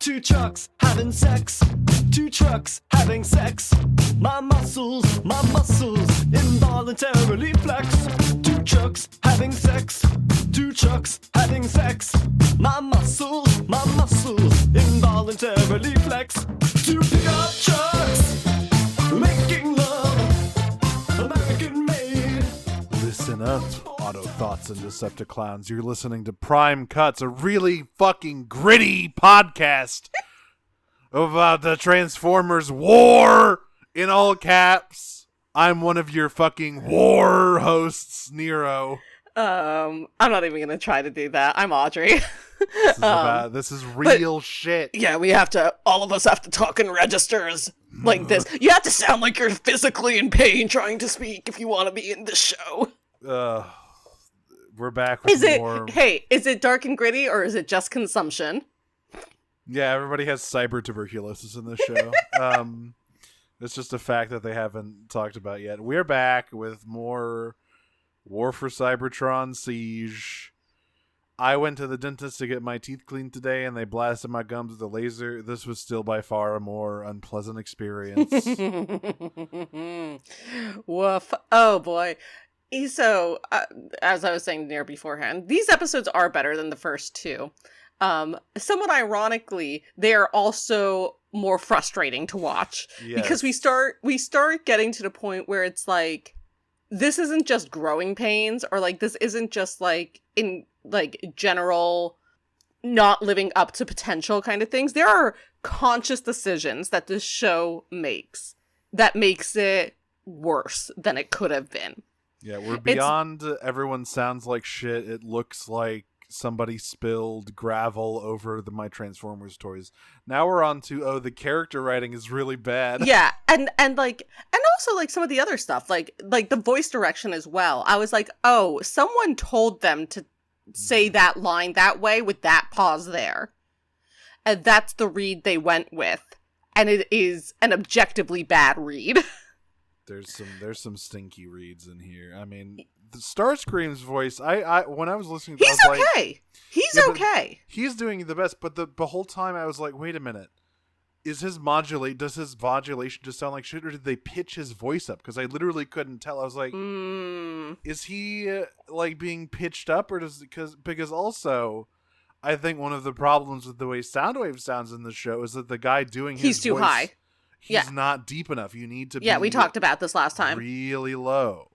Two trucks having sex. Two trucks having sex. My muscles involuntarily flex. Two trucks having sex. Two trucks having sex. My muscles involuntarily flex. Two pickup trucks making love, American made. Listen up, Autobots and Decepticlowns. You're listening to Prime Cuts, a really fucking gritty podcast about the Transformers war in all caps. I'm one of your fucking war hosts, Nero. I'm not even gonna try to do that. I'm Audrey. This is real shit. Yeah, all of us have to talk in registers like this. You have to sound like you're physically in pain trying to speak if you want to be in this show. We're back with more. Is it dark and gritty or is it just consumption? Yeah, everybody has cyber tuberculosis in this show. It's just a fact that they haven't talked about yet. We're back with more War for Cybertron Siege. I went to the dentist to get my teeth cleaned today, and they blasted my gums with a laser. This was still by far a more unpleasant experience. Woof. Oh, boy. So, as I was saying near beforehand, these episodes are better than the first two. Somewhat ironically, they are also more frustrating to watch. Yes. Because we start getting to the point where it's like, this isn't just growing pains, or like this isn't just like in like general not living up to potential kind of things. There are conscious decisions that this show makes that makes it worse than it could have been. Yeah, we're beyond everyone sounds like shit. It looks like somebody spilled gravel over my Transformers toys. Now we're on to, the character writing is really bad. Yeah, and also like some of the other stuff, like the voice direction as well. I was like, oh, someone told them to say that line that way with that pause there. And that's the read they went with. And it is an objectively bad read. There's some stinky reads in here. I mean, the Starscream's voice, I when I was listening to it, I was okay. like... He's okay. He's doing the best, but the whole time I was like, wait a minute. Does his modulation just sound like shit, or did they pitch his voice up? Because I literally couldn't tell. I was like, is he like being pitched up, or because also, I think one of the problems with the way Soundwave sounds in the show is that the guy doing he's his too voice, high. He's not deep enough. You need to be we talked about this last time. Really low.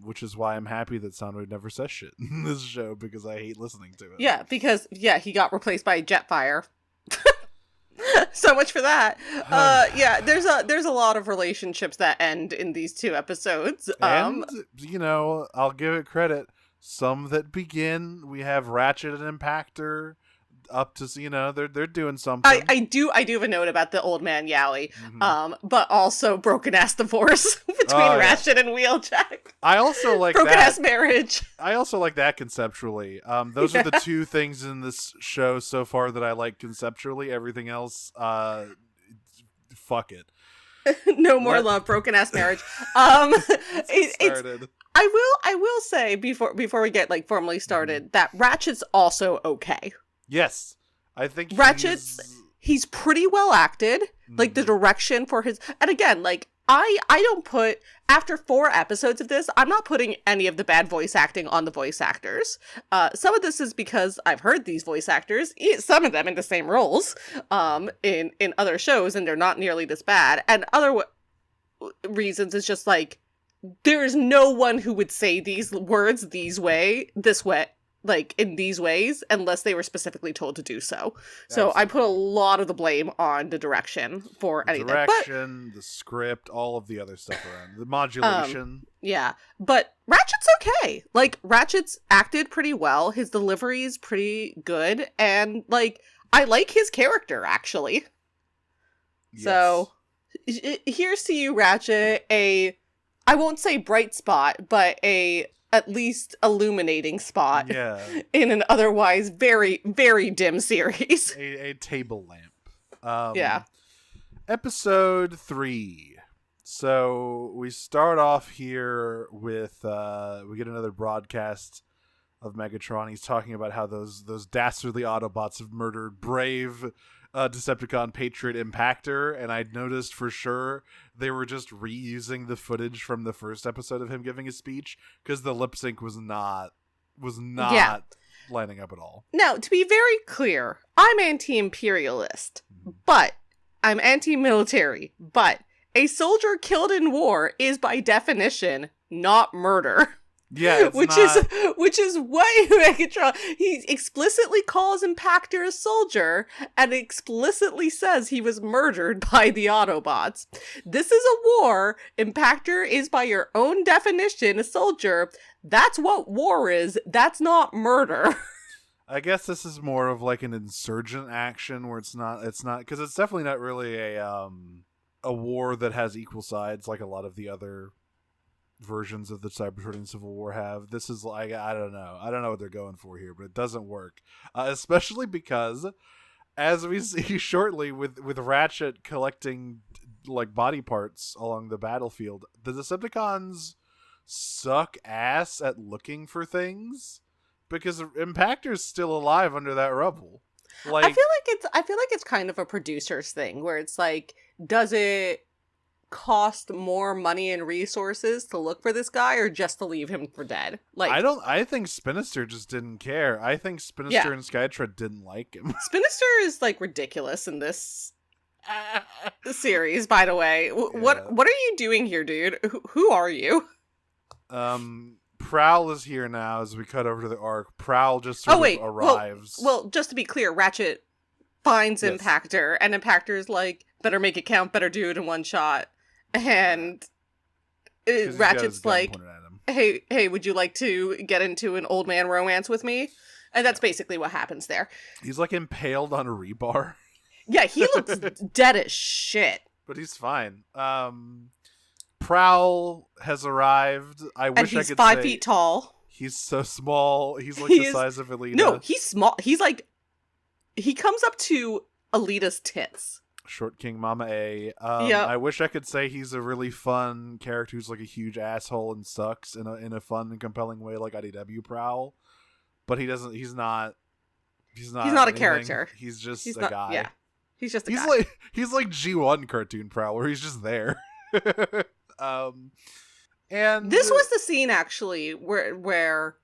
Which is why I'm happy that Soundwave never says shit in this show, because I hate listening to it. Yeah, because he got replaced by Jetfire. So much for that. There's a lot of relationships that end in these two episodes. And I'll give it credit. Some that begin. We have Ratchet and Impactor up to they're doing something. I do have a note about the old man yaoi, but also broken ass divorce between Ratchet and Wheeljack. I also like broken ass marriage. I also like that conceptually. Those are the two things in this show so far that I like conceptually. Everything else, fuck it. No more love, broken ass marriage. Started. I will say before we get like formally started that Ratchet's also okay. Yes, I think he's pretty well acted. Like the direction for his, and again, like I don't put, after 4 episodes of this, I'm not putting any of the bad voice acting on the voice actors. Some of this is because I've heard these voice actors, some of them in the same roles, in other shows, and they're not nearly this bad. And other reasons is just like, there is no one who would say these words this way, like in these ways, unless they were specifically told to do so. So I put a lot of the blame on the direction for anything. The script, all of the other stuff around. The modulation. Yeah. But Ratchet's okay. Like, Ratchet's acted pretty well. His delivery is pretty good. And, like, I like his character, actually. Yes. So, here's to you, Ratchet. I won't say bright spot, but at least illuminating spot in an otherwise very, very dim series. A table lamp. Episode 3. So we start off here with we get another broadcast of Megatron. He's talking about how those dastardly Autobots have murdered brave Decepticon Patriot Impactor, and I'd noticed for sure they were just reusing the footage from the first episode of him giving his speech, because the lip sync was not Yeah. lining up at all. Now, to be very clear, I'm anti-imperialist, but I'm anti-military, but a soldier killed in war is by definition not murder. Yeah, which is what Megatron, he explicitly calls Impactor a soldier and explicitly says he was murdered by the Autobots. This is a war. Impactor is by your own definition a soldier. That's what war is. That's not murder. I guess this is more of like an insurgent action where it's not because it's definitely not really a war that has equal sides like a lot of the other versions of the Cybertronian Civil War have. This is like, I don't know what they're going for here, but it doesn't work, especially because, as we see shortly with Ratchet collecting like body parts along the battlefield, the Decepticons suck ass at looking for things because Impactor's still alive under that rubble. Like, I feel like it's kind of a producer's thing where it's like, does it cost more money and resources to look for this guy or just to leave him for dead? Like, I think Spinister just didn't care. I think Spinister and Skytra didn't like him. Spinister is like ridiculous in this series, by the way. What are you doing here, dude? Who are you? Prowl is here now as we cut over to the arc. Prowl just sort of arrives. Well, just to be clear, Ratchet finds Impactor, and Impactor's like, better make it count, better do it in one shot. And Ratchet's like, hey, would you like to get into an old man romance with me? And that's basically what happens there. He's like impaled on a rebar. Yeah, he looks dead as shit. But he's fine. Prowl has arrived. I wish I could say... he's 5 feet tall. He's so small. He's like the size of Alita. No, he's small. He's like... He comes up to Alita's tits. Short King Mama A. I wish I could say he's a really fun character who's like a huge asshole and sucks in a fun and compelling way like IDW Prowl. But he doesn't... He's not a character. He's just a guy. Yeah. He's just a guy. He's like G1 cartoon Prowl where he's just there. And this was the scene actually where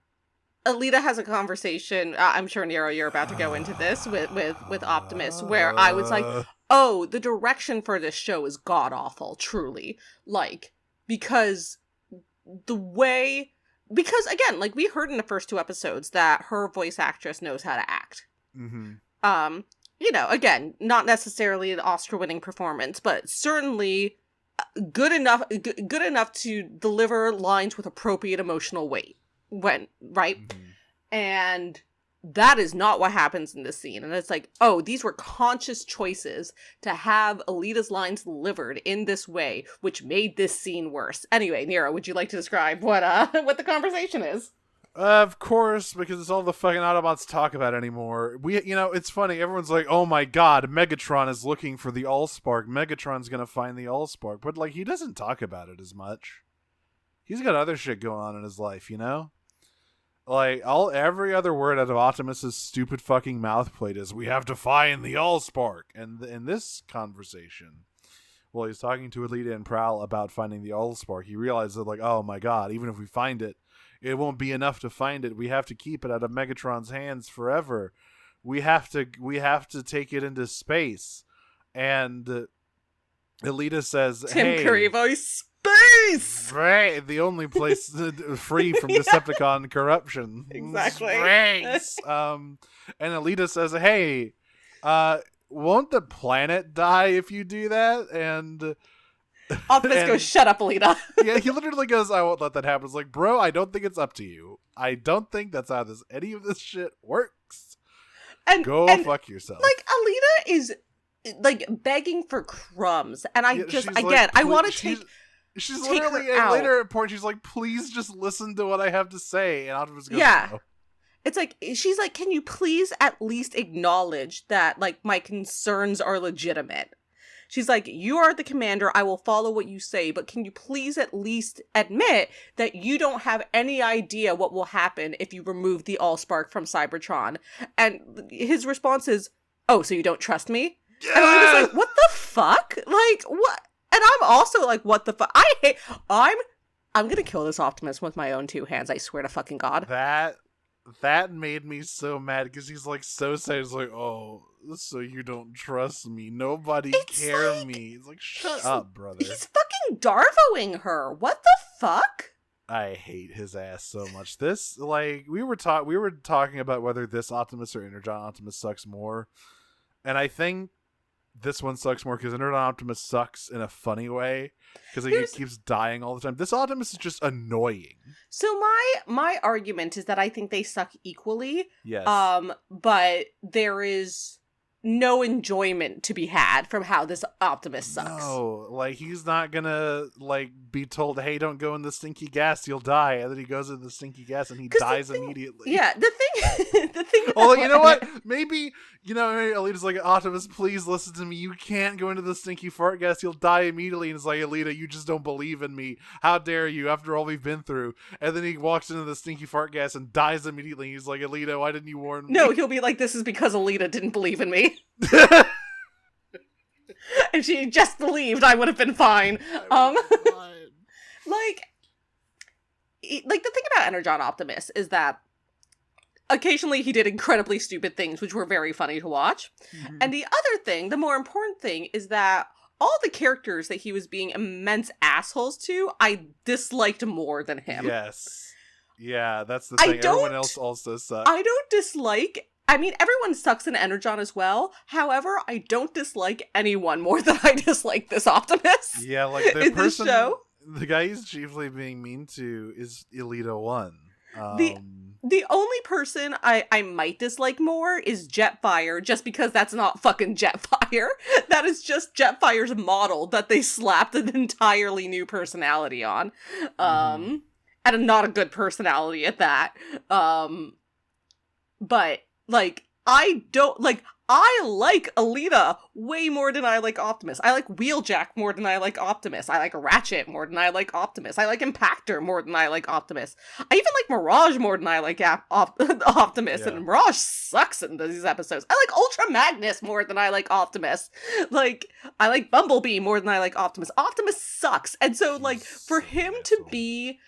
Alita has a conversation. I'm sure, Nero, you're about to go into this with Optimus, where I was like, oh, the direction for this show is god awful, truly. Like, because again, like we heard in the first 2 episodes that her voice actress knows how to act. Mm-hmm. Again, not necessarily an Oscar-winning performance, but certainly good enough to deliver lines with appropriate emotional weight. Right? Mm-hmm. And that is not what happens in this scene. And it's like, oh, these were conscious choices to have Alita's lines delivered in this way, which made this scene worse. Anyway, Nero, would you like to describe what the conversation is? Of course, because it's all the fucking Autobots talk about anymore. It's funny. Everyone's like, "Oh my god, Megatron is looking for the Allspark. Megatron's gonna find the Allspark." But like, he doesn't talk about it as much. He's got other shit going on in his life, Like every other word out of Optimus's stupid fucking mouth plate is, "We have to find the Allspark." And in this conversation, while he's talking to Alita and Prowl about finding the Allspark, he realizes that, like, oh my god, even if we find it, it won't be enough to find it. We have to keep it out of Megatron's hands forever. We have to take it into space. And Alita says, Tim Curry voice, space! Right, the only place free from Decepticon corruption. Exactly. Space! And Alita says, hey, won't the planet die if you do that? And... Optimus goes, shut up, Alita. Yeah, he literally goes, I won't let that happen. It's like, bro, I don't think it's up to you. I don't think that's how any of this shit works. And fuck yourself. Like, Alita is, like, begging for crumbs. And I want to take... She's take literally, her out. Later at a point, she's like, please just listen to what I have to say. And Optimus goes, yeah. No. It's like, she's like, can you please at least acknowledge that, like, my concerns are legitimate? She's like, you are the commander, I will follow what you say, but can you please at least admit that you don't have any idea what will happen if you remove the Allspark from Cybertron? And his response is, oh, so you don't trust me? Yeah! And Alita's like, what the fuck? Like, what? And I'm also like, what the fuck? I'm gonna kill this Optimus with my own two hands, I swear to fucking God. That made me so mad because he's like so sad. He's like, oh, so you don't trust me. Nobody care me. He's like, shut up, brother. He's fucking Darvoing her. What the fuck? I hate his ass so much. This, like, we were talking about whether this Optimus or Energon Optimus sucks more. And I think this one sucks more because Energon Optimus sucks in a funny way because he keeps dying all the time. This Optimus is just annoying. So my argument is that I think they suck equally. Yes. But there is no enjoyment to be had from how this Optimus sucks. No, like, he's not gonna, like, be told, hey, don't go in the stinky gas, you'll die. And then he goes in the stinky gas and he dies immediately. Yeah, the thing. Oh, you know what? Maybe, Alita's like, Optimus, please listen to me. You can't go into the stinky fart gas. You'll die immediately. And it's like, Alita, you just don't believe in me. How dare you, after all we've been through? And then he walks into the stinky fart gas and dies immediately. He's like, Alita, why didn't you warn me? No, he'll be like, this is because Alita didn't believe in me. If she just believed, I would have been fine. Like the thing about Energon Optimus is that occasionally he did incredibly stupid things, which were very funny to watch. Mm-hmm. And the other thing, the more important thing, is that all the characters that he was being immense assholes to, I disliked more than him. Yes. Yeah, that's the thing. Everyone else also sucks. I mean, everyone sucks in Energon as well. However, I don't dislike anyone more than I dislike this Optimus. Yeah, like the person, the guy he's chiefly being mean to is Elita 1. The only person I might dislike more is Jetfire, just because that's not fucking Jetfire. That is just Jetfire's model that they slapped an entirely new personality on. And not a good personality at that. But like, I like Alita way more than I like Optimus. I like Wheeljack more than I like Optimus. I like Ratchet more than I like Optimus. I like Impactor more than I like Optimus. I even like Mirage more than I like Optimus. Yeah. And Mirage sucks in these episodes. I like Ultra Magnus more than I like Optimus. Like, I like Bumblebee more than I like Optimus. Optimus sucks. And so, like, for him to be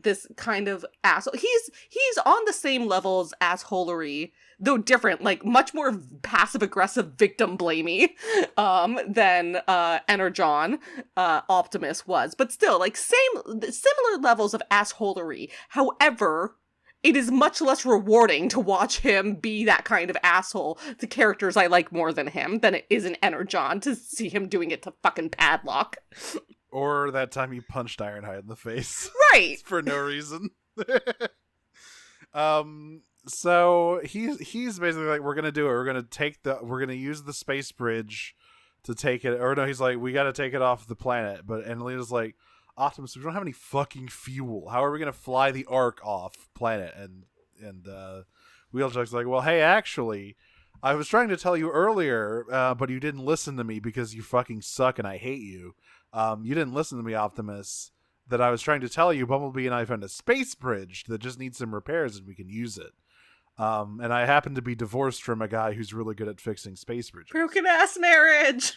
this kind of asshole, he's on the same level as assholery, though different, like much more passive-aggressive victim-blamey than Energon Optimus was. But still, like, similar levels of assholery. However, it is much less rewarding to watch him be that kind of asshole to characters I like more than him than it is in Energon to see him doing it to fucking Padlock. Or that time he punched Ironhide in the face. Right. For no reason. So he's basically like, we're gonna do it. We're gonna use the space bridge to take it. Or no, he's like, we gotta take it off the planet. And Alita's like, Optimus, we don't have any fucking fuel. How are we gonna fly the Ark off planet? And Wheeljack's like, well, hey, actually, I was trying to tell you earlier, but you didn't listen to me because you fucking suck and I hate you. You didn't listen to me, Optimus, that I was trying to tell you. Bumblebee and I found a space bridge that just needs some repairs and we can use it. And I happen to be divorced from a guy who's really good at fixing space bridges. Broken ass marriage!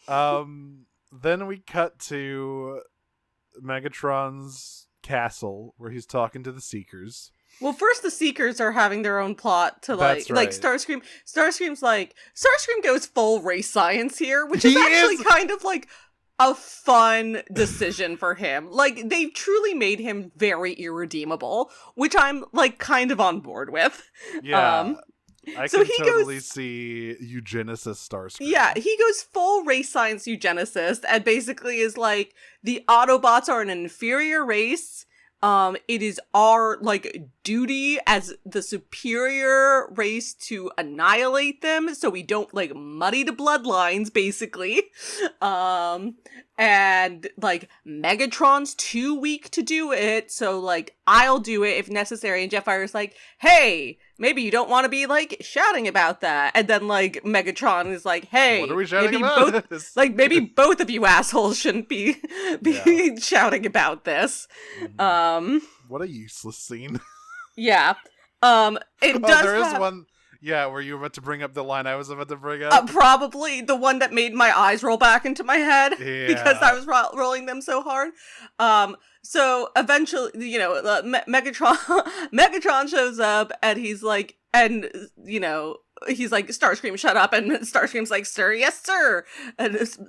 Then we cut to Megatron's castle where he's talking to the Seekers. Well, first the Seekers are having their own plot to like Starscream. Starscream goes full race science here, which is actually kind of like a fun decision for him. Like, they've truly made him very irredeemable, which I'm like kind of on board with. Yeah. I can totally see eugenicist Starscream. Yeah, he goes full race science eugenicist and basically is like, the Autobots are an inferior race. It is our, like, duty as the superior race to annihilate them so we don't, like, muddy the bloodlines, basically. And, like, Megatron's too weak to do it, so, like, I'll do it if necessary. And Jetfire's like, hey, maybe you don't want to be, like, shouting about that. And then, like, Megatron is like, hey, what are we shouting about? Maybe both of you assholes shouldn't be shouting about this. What a useless scene. Yeah. There is one. Yeah, were you about to bring up the line I was about to bring up? Probably the one that made my eyes roll back into my head because I was rolling them so hard. So eventually, you know, Megatron Megatron shows up and he's like, Starscream, shut up, and Starscream's like, sir, yes, sir, and it's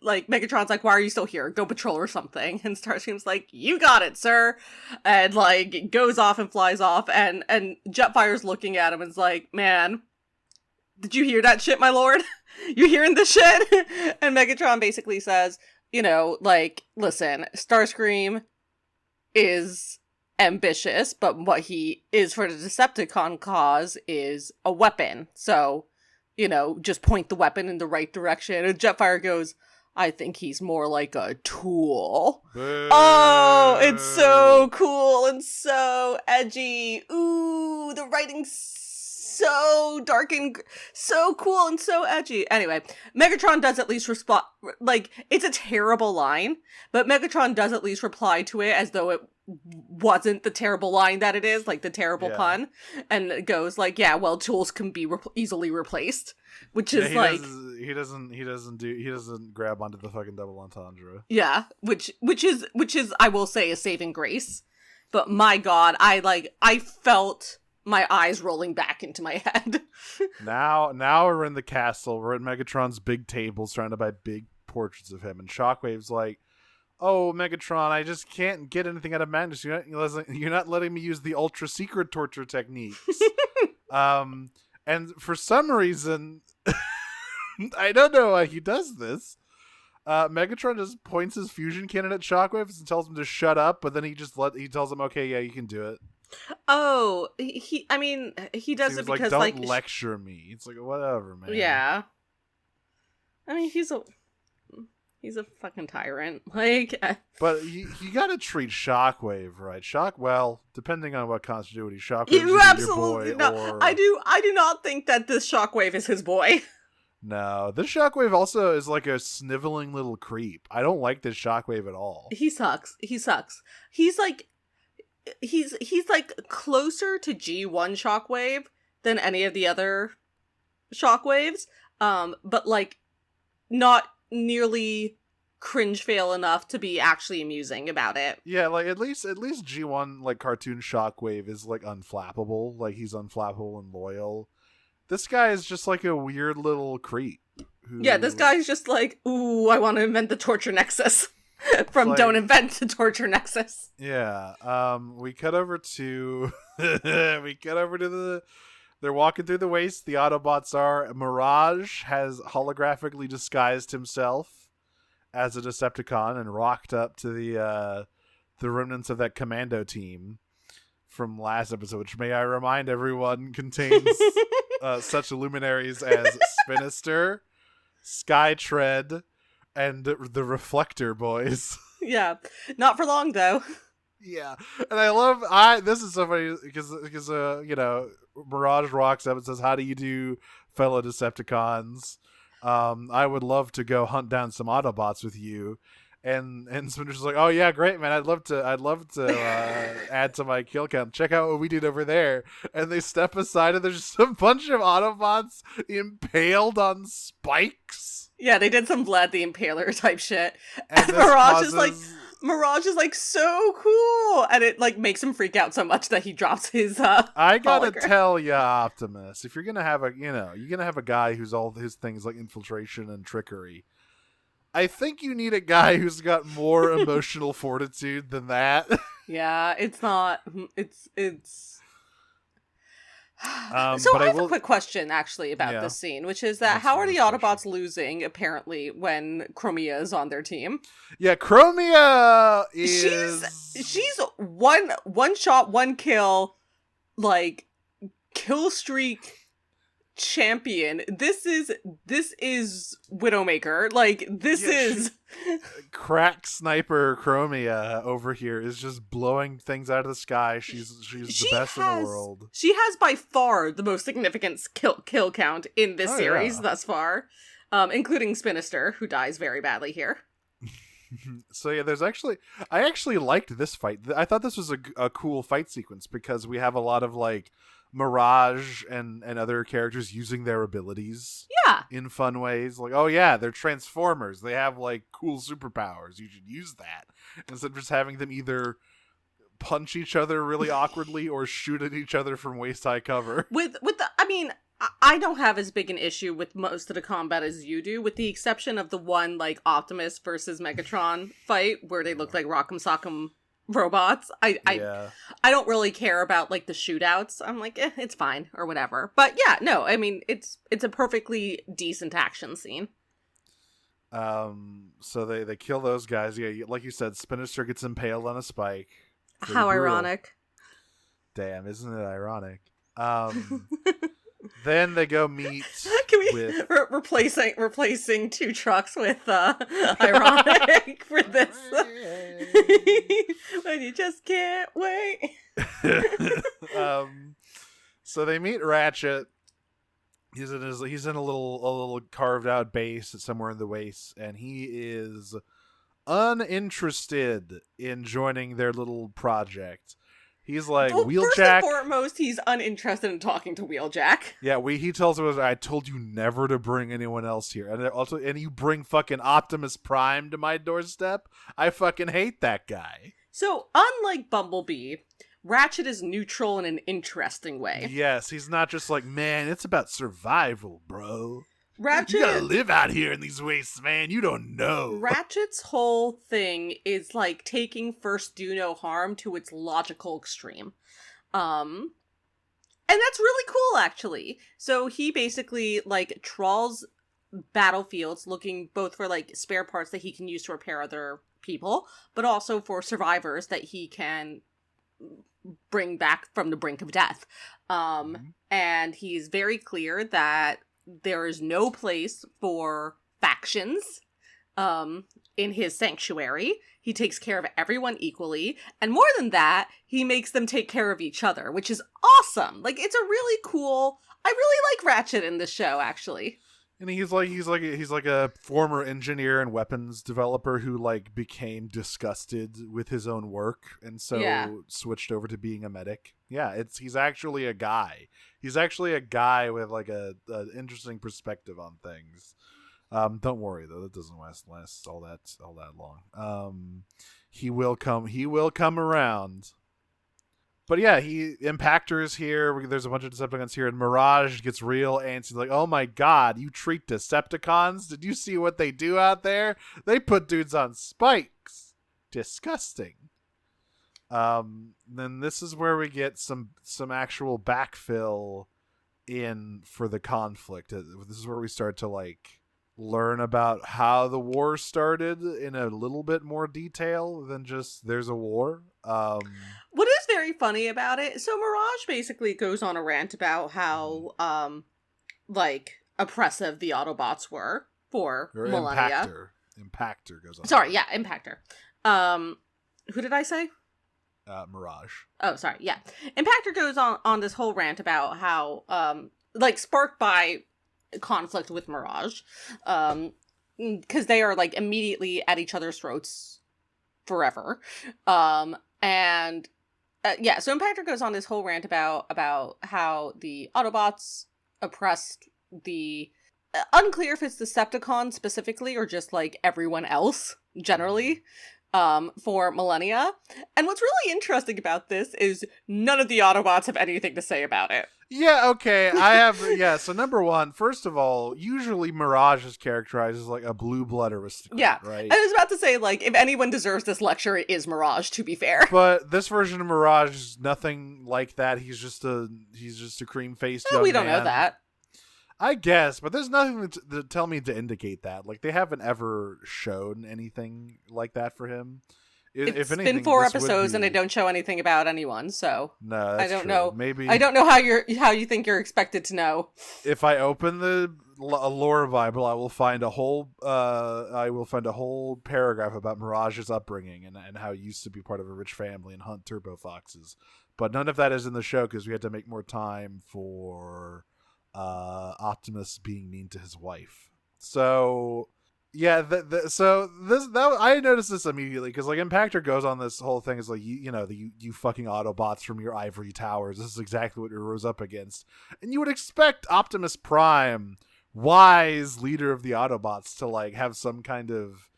like Megatron's like, why are you still here? Go patrol or something. And Starscream's like, you got it, sir, and like goes off and flies off, and Jetfire's looking at him and's like, man, did you hear that shit, my lord? You hearing this shit? And Megatron basically says, you know, like, listen, Starscream is ambitious, but what he is for the Decepticon cause is a weapon. So, you know, just point the weapon in the right direction. And Jetfire goes, I think he's more like a tool. Boo. Oh, it's so cool and so edgy. Ooh, the writing's so dark and so cool and so edgy. Anyway, Megatron does at least respond, like, it's a terrible line, but Megatron does at least reply to it as though it wasn't the terrible line that it is, like the terrible pun, and it goes like, yeah, well, tools can be easily replaced, which is he doesn't grab onto the fucking double entendre. Yeah, which is I will say a saving grace, but my god, I felt my eyes rolling back into my head. Now we're in the castle. We're at Megatron's big table surrounded by big portraits of him, and Shockwave's like, oh, Megatron, I just can't get anything out of Magnus. You're not letting me use the ultra secret torture techniques. And for some reason, I don't know why he does this. Megatron just points his fusion cannon at Shockwave and tells him to shut up, but then he tells him, okay, yeah, you can do it. Oh, he does it because, like, don't lecture me. It's like, whatever, man. Yeah. I mean, he's a fucking tyrant. Like, but you gotta treat Shockwave right. Well, depending on what continuity, Shockwave is your boy. No, I do not think that this Shockwave is his boy. No, this Shockwave also is like a sniveling little creep. I don't like this Shockwave at all. He sucks. He's like closer to G1 Shockwave than any of the other Shockwaves. But like not nearly cringe fail enough to be actually amusing about it. Yeah, like at least G1 like cartoon Shockwave is like unflappable. Like he's unflappable and loyal. This guy is just like a weird little creep. Yeah, this guy's just like, ooh, I want to invent the torture nexus. From like, don't invent the torture nexus. Yeah. We cut over to they're walking through the waste. The Autobots are. Mirage has holographically disguised himself as a Decepticon and rocked up to the remnants of that commando team from last episode, which, may I remind everyone, contains such luminaries as Spinister, Skytread, and the Reflector Boys. Yeah. Not for long, though. Yeah. And this is so funny because you know, Mirage rocks up and says, how do you do, fellow Decepticons? I would love to go hunt down some Autobots with you. And Splinter's like, oh yeah, great, man. I'd love to add to my kill count. Check out what we did over there. And they step aside and there's just a bunch of Autobots impaled on spikes. Yeah, they did some Vlad the Impaler type shit. And Mirage is like so cool, and it like makes him freak out so much that he drops his I gotta tell ya, Optimus, if you're gonna have a guy who's all his things like infiltration and trickery, I think you need a guy who's got more emotional fortitude than that. Yeah, it's not. It's. So I have a quick question, actually, about this scene, which is that how are the Autobots losing, apparently, when Chromia is on their team? Yeah, Chromia is... She's one shot, one kill, like, kill streak champion. This is Widowmaker. Like, this is... Crack sniper Chromia over here is just blowing things out of the sky. She's the best in the world. She has by far the most significant kill count in this series thus far, including Spinister, who dies very badly here. So yeah, I actually liked this fight. I thought this was a cool fight sequence because we have a lot of like Mirage and other characters using their abilities Yeah. in fun ways. Like, oh yeah, they're Transformers. They have like cool superpowers. You should use that instead of just having them either punch each other really awkwardly or shoot at each other from waist high cover. With the, I mean, I don't have as big an issue with most of the combat as you do, with the exception of the one like Optimus versus Megatron fight where they look like Rock'em Sock'em robots. I don't really care about like the shootouts. I'm like, it's fine or whatever. But yeah, no, I mean it's a perfectly decent action scene. So they kill those guys. Yeah, like you said, Spinister gets impaled on a spike. Pretty How brutal. ironic. Damn, isn't it ironic? Then they go meet. Can we with... replacing two trucks with ironic for this? When you just can't wait. So they meet Ratchet. He's in a little carved out base somewhere in the waste, and he is uninterested in joining their little project. He's like, Wheeljack. First and foremost, he's uninterested in talking to Wheeljack. Yeah, he tells us, I told you never to bring anyone else here. And you bring fucking Optimus Prime to my doorstep? I fucking hate that guy. So, unlike Bumblebee, Ratchet is neutral in an interesting way. Yes, he's not just like, man, it's about survival, bro. Ratchet, you gotta live out here in these wastes, man. You don't know. Ratchet's whole thing is like taking first do no harm to its logical extreme. And that's really cool, actually. So he basically like trawls battlefields looking both for like spare parts that he can use to repair other people, but also for survivors that he can bring back from the brink of death. And he's very clear that there is no place for factions in his sanctuary. He takes care of everyone equally. And more than that, he makes them take care of each other, which is awesome. Like, it's a really cool... I really like Ratchet in this show, actually. And he's like a former engineer and weapons developer who like became disgusted with his own work and so switched over to being a medic. Yeah, he's actually a guy. He's actually a guy with like a interesting perspective on things. Don't worry though, that doesn't last all that long. He will come around. But yeah, Impactor is here. There's a bunch of Decepticons here, and Mirage gets real antsy. Like, oh my god, you treat Decepticons? Did you see what they do out there? They put dudes on spikes. Disgusting. Then this is where we get some actual backfill in for the conflict. This is where we start to like learn about how the war started in a little bit more detail than just there's a war. What is very funny about it, so Mirage basically goes on a rant about how like oppressive the Autobots were for millennia. Impactor goes on. Sorry, yeah, Impactor. Who did I say? Mirage. Oh, sorry, yeah. Impactor goes on this whole rant about how like sparked by conflict with Mirage, because they are like immediately at each other's throats forever, and so Impactor goes on this whole rant about how the Autobots oppressed the unclear if it's Decepticons specifically or just like everyone else generally for millennia. And what's really interesting about this is none of the Autobots have anything to say about it. Yeah, okay, I have, so number one, first of all, usually Mirage is characterized as like a blue blood aristocrat, right? I was about to say, like, if anyone deserves this lecture, it is Mirage, to be fair. But this version of Mirage is nothing like that. He's just a cream-faced young man. We don't know that. I guess, but there's nothing to tell me to indicate that. Like, they haven't ever shown anything like that for him. It's been 4 episodes and they don't show anything about anyone, so no, that's I don't true. know. Maybe I don't know how you think you're expected to know. If I open the lore Bible, I will find a whole paragraph about Mirage's upbringing and how he used to be part of a rich family and hunt turbo foxes. But none of that is in the show because we had to make more time for Optimus being mean to his wife. So Yeah, so I noticed this immediately because like Impactor goes on this whole thing is like you fucking Autobots from your ivory towers. This is exactly what it rose up against, and you would expect Optimus Prime, wise leader of the Autobots, to like have some kind of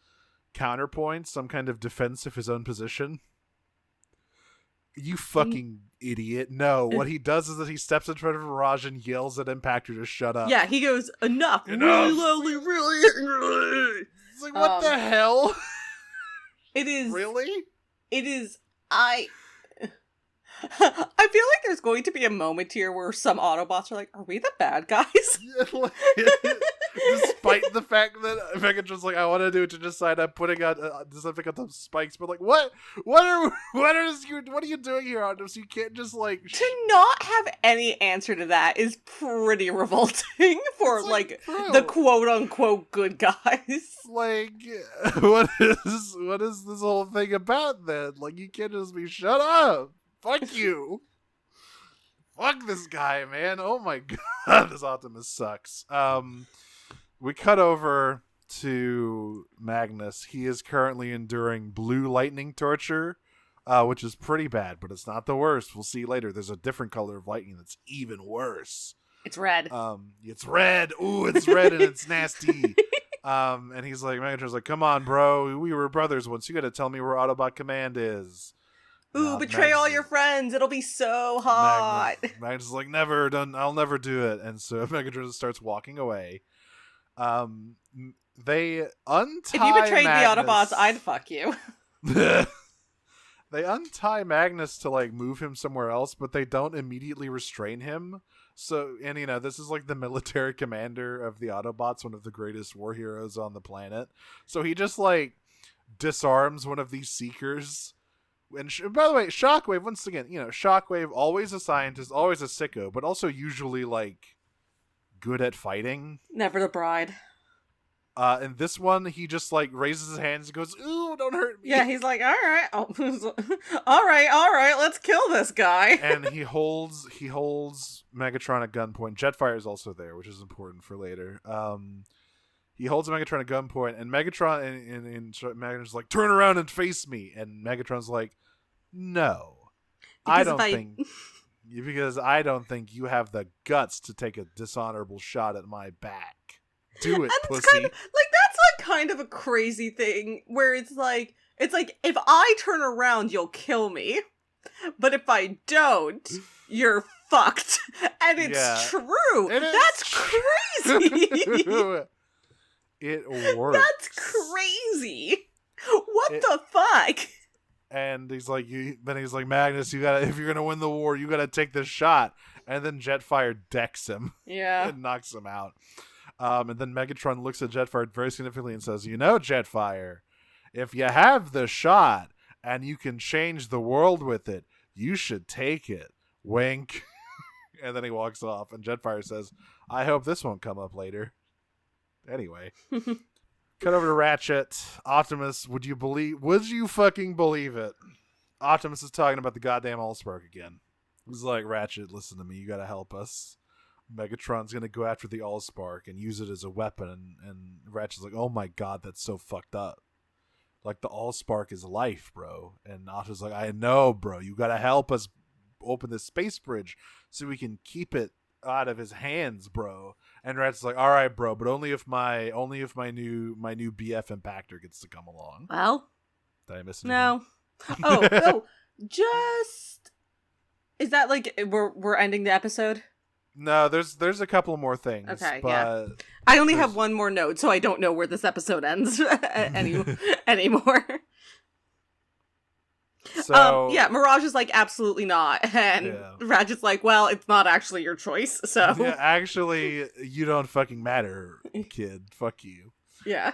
counterpoint, some kind of defense of his own position. You fucking idiot. No, what he does is that he steps in front of Mirage and yells at Impactor to shut up. Yeah, he goes, enough! Really loudly, really. It's like, what the hell? It is... Really? It is... I feel like there's going to be a moment here where some Autobots are like, are we the bad guys? Despite the fact that Megatron's like, I want to do it to decide I'm putting out something on the spikes, but like, what are you doing here, Optimus? You can't just like to not have any answer to that is pretty revolting for like the quote unquote good guys. Like, what is this whole thing about then? Like, you can't just be shut up. Fuck you. Fuck this guy, man. Oh my god, this Optimus sucks. We cut over to Magnus. He is currently enduring blue lightning torture, which is pretty bad, but it's not the worst. We'll see later. There's a different color of lightning that's even worse. It's red. It's red. Ooh, it's red and it's nasty. And he's like, Megatron's like, come on, bro. We were brothers once. You gotta tell me where Autobot Command is. Ooh, betray all your friends. It'll be so hot. Magnus is like, never done. I'll never do it. And so Megatron starts walking away. They untie If you betrayed Magnus. the Autobots, I'd fuck you. They untie Magnus to like move him somewhere else, but they don't immediately restrain him. So, and this is like the military commander of the Autobots, one of the greatest war heroes on the planet. So he just like disarms one of these Seekers. And by the way, Shockwave, once again, Shockwave, always a scientist, always a sicko, but also usually, like, good at fighting. Never the bride. And this one, he just, like, raises his hands and goes, ooh, don't hurt me. Yeah, he's like, all right, all right, let's kill this guy. And he holds Megatron at gunpoint. Jetfire is also there, which is important for later. He holds Megatron at gunpoint, and Megatron and Megatron's like, turn around and face me. And Megatron's like, no. Because I don't think you have the guts to take a dishonorable shot at my back. Do it, pussy. That's kind of a crazy thing where it's like if I turn around, you'll kill me. But if I don't, you're fucked. And it's true. That's crazy. It works. That's crazy. What the fuck? And he's like, Magnus, if you're gonna win the war, you gotta take this shot. And then Jetfire decks him. Yeah. And knocks him out. And then Megatron looks at Jetfire very significantly and says, Jetfire, if you have the shot and you can change the world with it, you should take it. Wink. And then he walks off, and Jetfire says, I hope this won't come up later. Anyway. Cut over to Ratchet. Optimus, would you fucking believe it? Optimus is talking about the goddamn Allspark again. He's like, Ratchet, listen to me, you gotta help us. Megatron's gonna go after the Allspark and use it as a weapon, and Ratchet's like, oh my god, that's so fucked up. Like, the Allspark is life, bro. And Optimus is like, I know, bro, you gotta help us open this space bridge so we can keep it out of his hands, bro. And Ratchet's like, all right, bro, but only if my new BF Impactor gets to come along. Well, did I miss anything? No. Oh, just is that like we're ending the episode? No, there's a couple more things. Okay, but yeah. I only have one more note, so I don't know where this episode ends anymore. So Mirage is like, absolutely not, and Ratchet's like, well, it's not actually your choice, so actually, you don't fucking matter, kid. Fuck you. Yeah.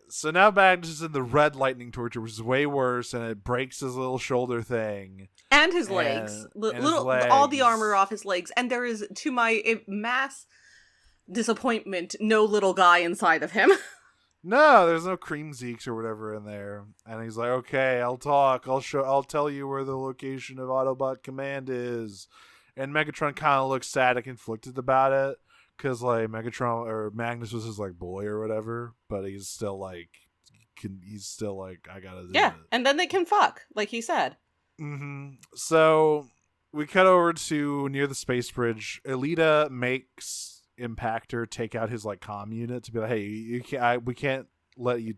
So now Magnus is in the red lightning torture, which is way worse, and it breaks his little shoulder thing and his legs, all the armor off his legs, and there is, to my mass disappointment, no little guy inside of him. No, there's no cream Zeeks or whatever in there. And he's like, okay, I'll talk. I'll tell you where the location of Autobot Command is. And Megatron kind of looks sad and conflicted about it. because like Megatron or Magnus was his like boy or whatever, but he's still like I gotta do it. And then they can fuck, like he said. So we cut over to near the space bridge. Elita makes Impactor take out his like comm unit to be like, hey, we can't let you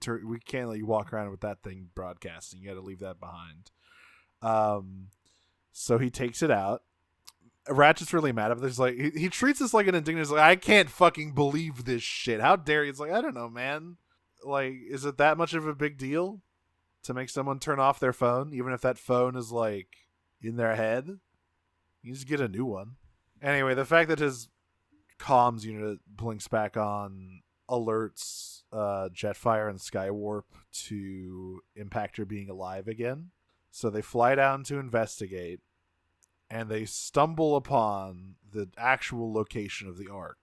walk around with that thing broadcasting. You got to leave that behind. So he takes it out. Ratchet's really mad at this. Like he treats this like an indignant. He's like, I can't fucking believe this shit. How dare you? It's like, I don't know, man. Like, is it that much of a big deal to make someone turn off their phone, even if that phone is like in their head? You just get a new one. Anyway, the fact that his comms unit blinks back on alerts Jetfire and Skywarp to Impactor being alive again. So they fly down to investigate, and they stumble upon the actual location of the Ark.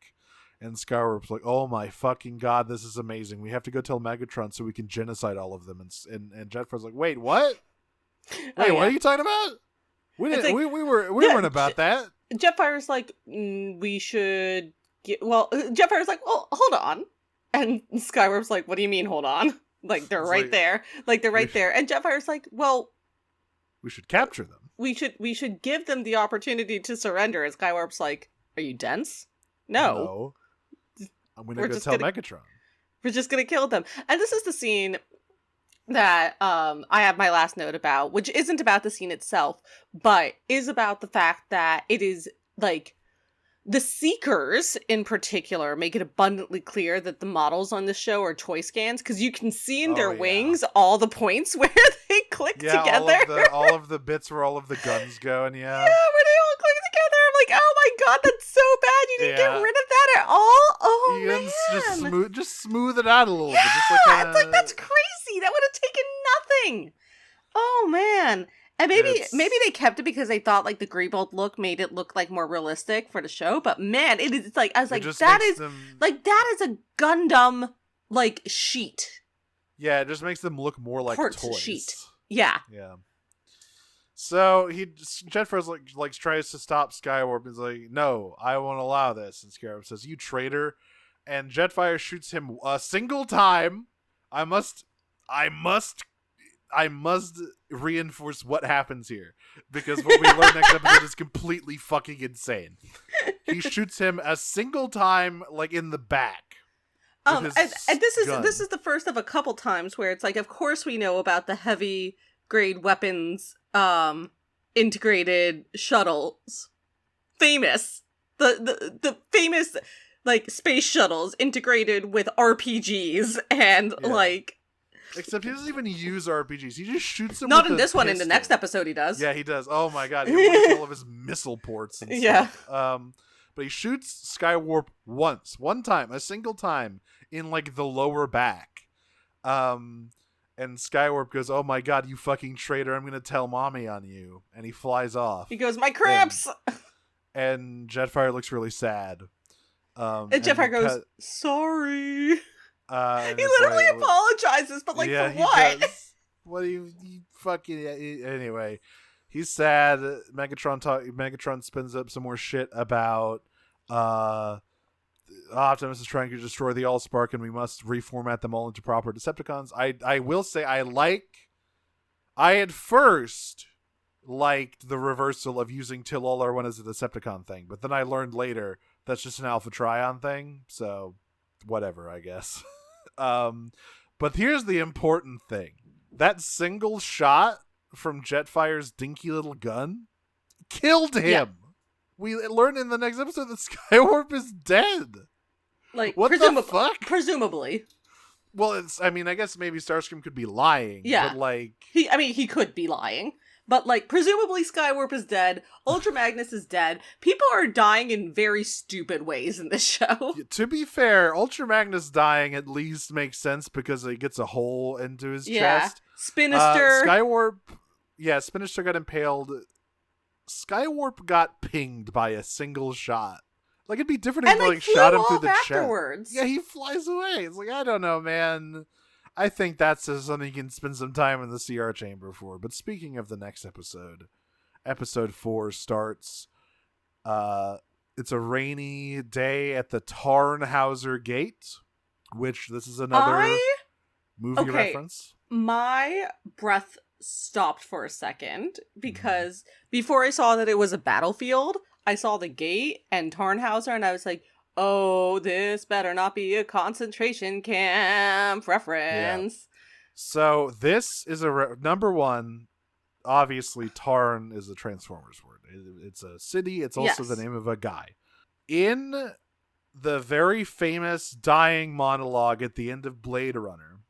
And Skywarp's like, oh my fucking god, this is amazing. We have to go tell Megatron so we can genocide all of them. And Jetfire's like, wait, what? Wait, what are you talking about? We weren't about that. Jetfire's like, we should get... Well, Jetfire's like, well, hold on. And Skywarp's like, what do you mean, hold on? Like, they're right there. Like, they're right there. And Jetfire's like, well... We should capture them. We should give them the opportunity to surrender. And Skywarp's like, are you dense? No. I'm going to go tell Megatron. We're just going to kill them. And this is the scene that I have my last note about, which isn't about the scene itself, but is about the fact that it is, like, the Seekers, in particular, make it abundantly clear that the models on the show are toy scans, because you can see in their wings all the points where they click together. All of the bits where all of the guns go, and yeah, where they all click together. I'm like, oh my god, that's so bad. You didn't get rid of that at all? Oh, man. Just smooth it out a little bit. Just it's like, that's crazy. That would have taken nothing. Oh, man. And maybe they kept it because they thought like the Greybolt look made it look like more realistic for the show. But man, it's like, I was like, that is a Gundam like sheet. Yeah, it just makes them look more like toys. Sheet. Yeah. Yeah. So Jetfire like tries to stop Skywarp and is like, no, I won't allow this. And Skywarp says, you traitor. And Jetfire shoots him a single time. I must reinforce what happens here, because what we learn next episode is completely fucking insane. He shoots him a single time, like in the back. And this is the first of a couple times where it's like, of course we know about the heavy grade weapons integrated shuttles. Famous. The famous like space shuttles integrated with RPGs and like. Except he doesn't even use RPGs. He just shoots them. Not in this one. In the next episode, he does. Yeah, he does. Oh my god, he opens all of his missile ports and stuff. But he shoots Skywarp one time, a single time, in like the lower back. And Skywarp goes, "Oh my god, you fucking traitor! I'm gonna tell mommy on you." And he flies off. He goes, "My cramps." And Jetfire looks really sad. And Jetfire goes, "Sorry." He literally apologizes, but like, for what? What do you fucking... Anyway, he's sad. Megatron spins up some more shit about Optimus is trying to destroy the Allspark and we must reformat them all into proper Decepticons. I will say I at first liked the reversal of using Till All Are One as a Decepticon thing, but then I learned later that's just an Alpha Trion thing, so whatever, I guess. But here's the important thing. That single shot from Jetfire's dinky little gun killed him. Yeah. We learn in the next episode that Skywarp is dead. Like, what the fuck? Presumably. Well, I guess maybe Starscream could be lying. Yeah. But like... He could be lying. But, like, presumably Skywarp is dead. Ultra Magnus is dead. People are dying in very stupid ways in this show. To be fair, Ultra Magnus dying at least makes sense because he gets a hole into his chest. Spinister. Spinister got impaled. Skywarp got pinged by a single shot. Like, it'd be different if he shot him through the afterwards. chest. Yeah, he flies away. It's like, I don't know, man. I think that's something you can spend some time in the CR chamber for. But speaking of the next episode, episode 4 starts. It's a rainy day at the Tarnhauser Gate, which this is another movie reference. My breath stopped for a second because before I saw that it was a battlefield, I saw the gate and Tarnhauser, and I was like, oh, this better not be a concentration camp reference. Yeah. So this is number one. Obviously, Tarn is a Transformers word. It's a city. It's also the name of a guy. In the very famous dying monologue at the end of Blade Runner,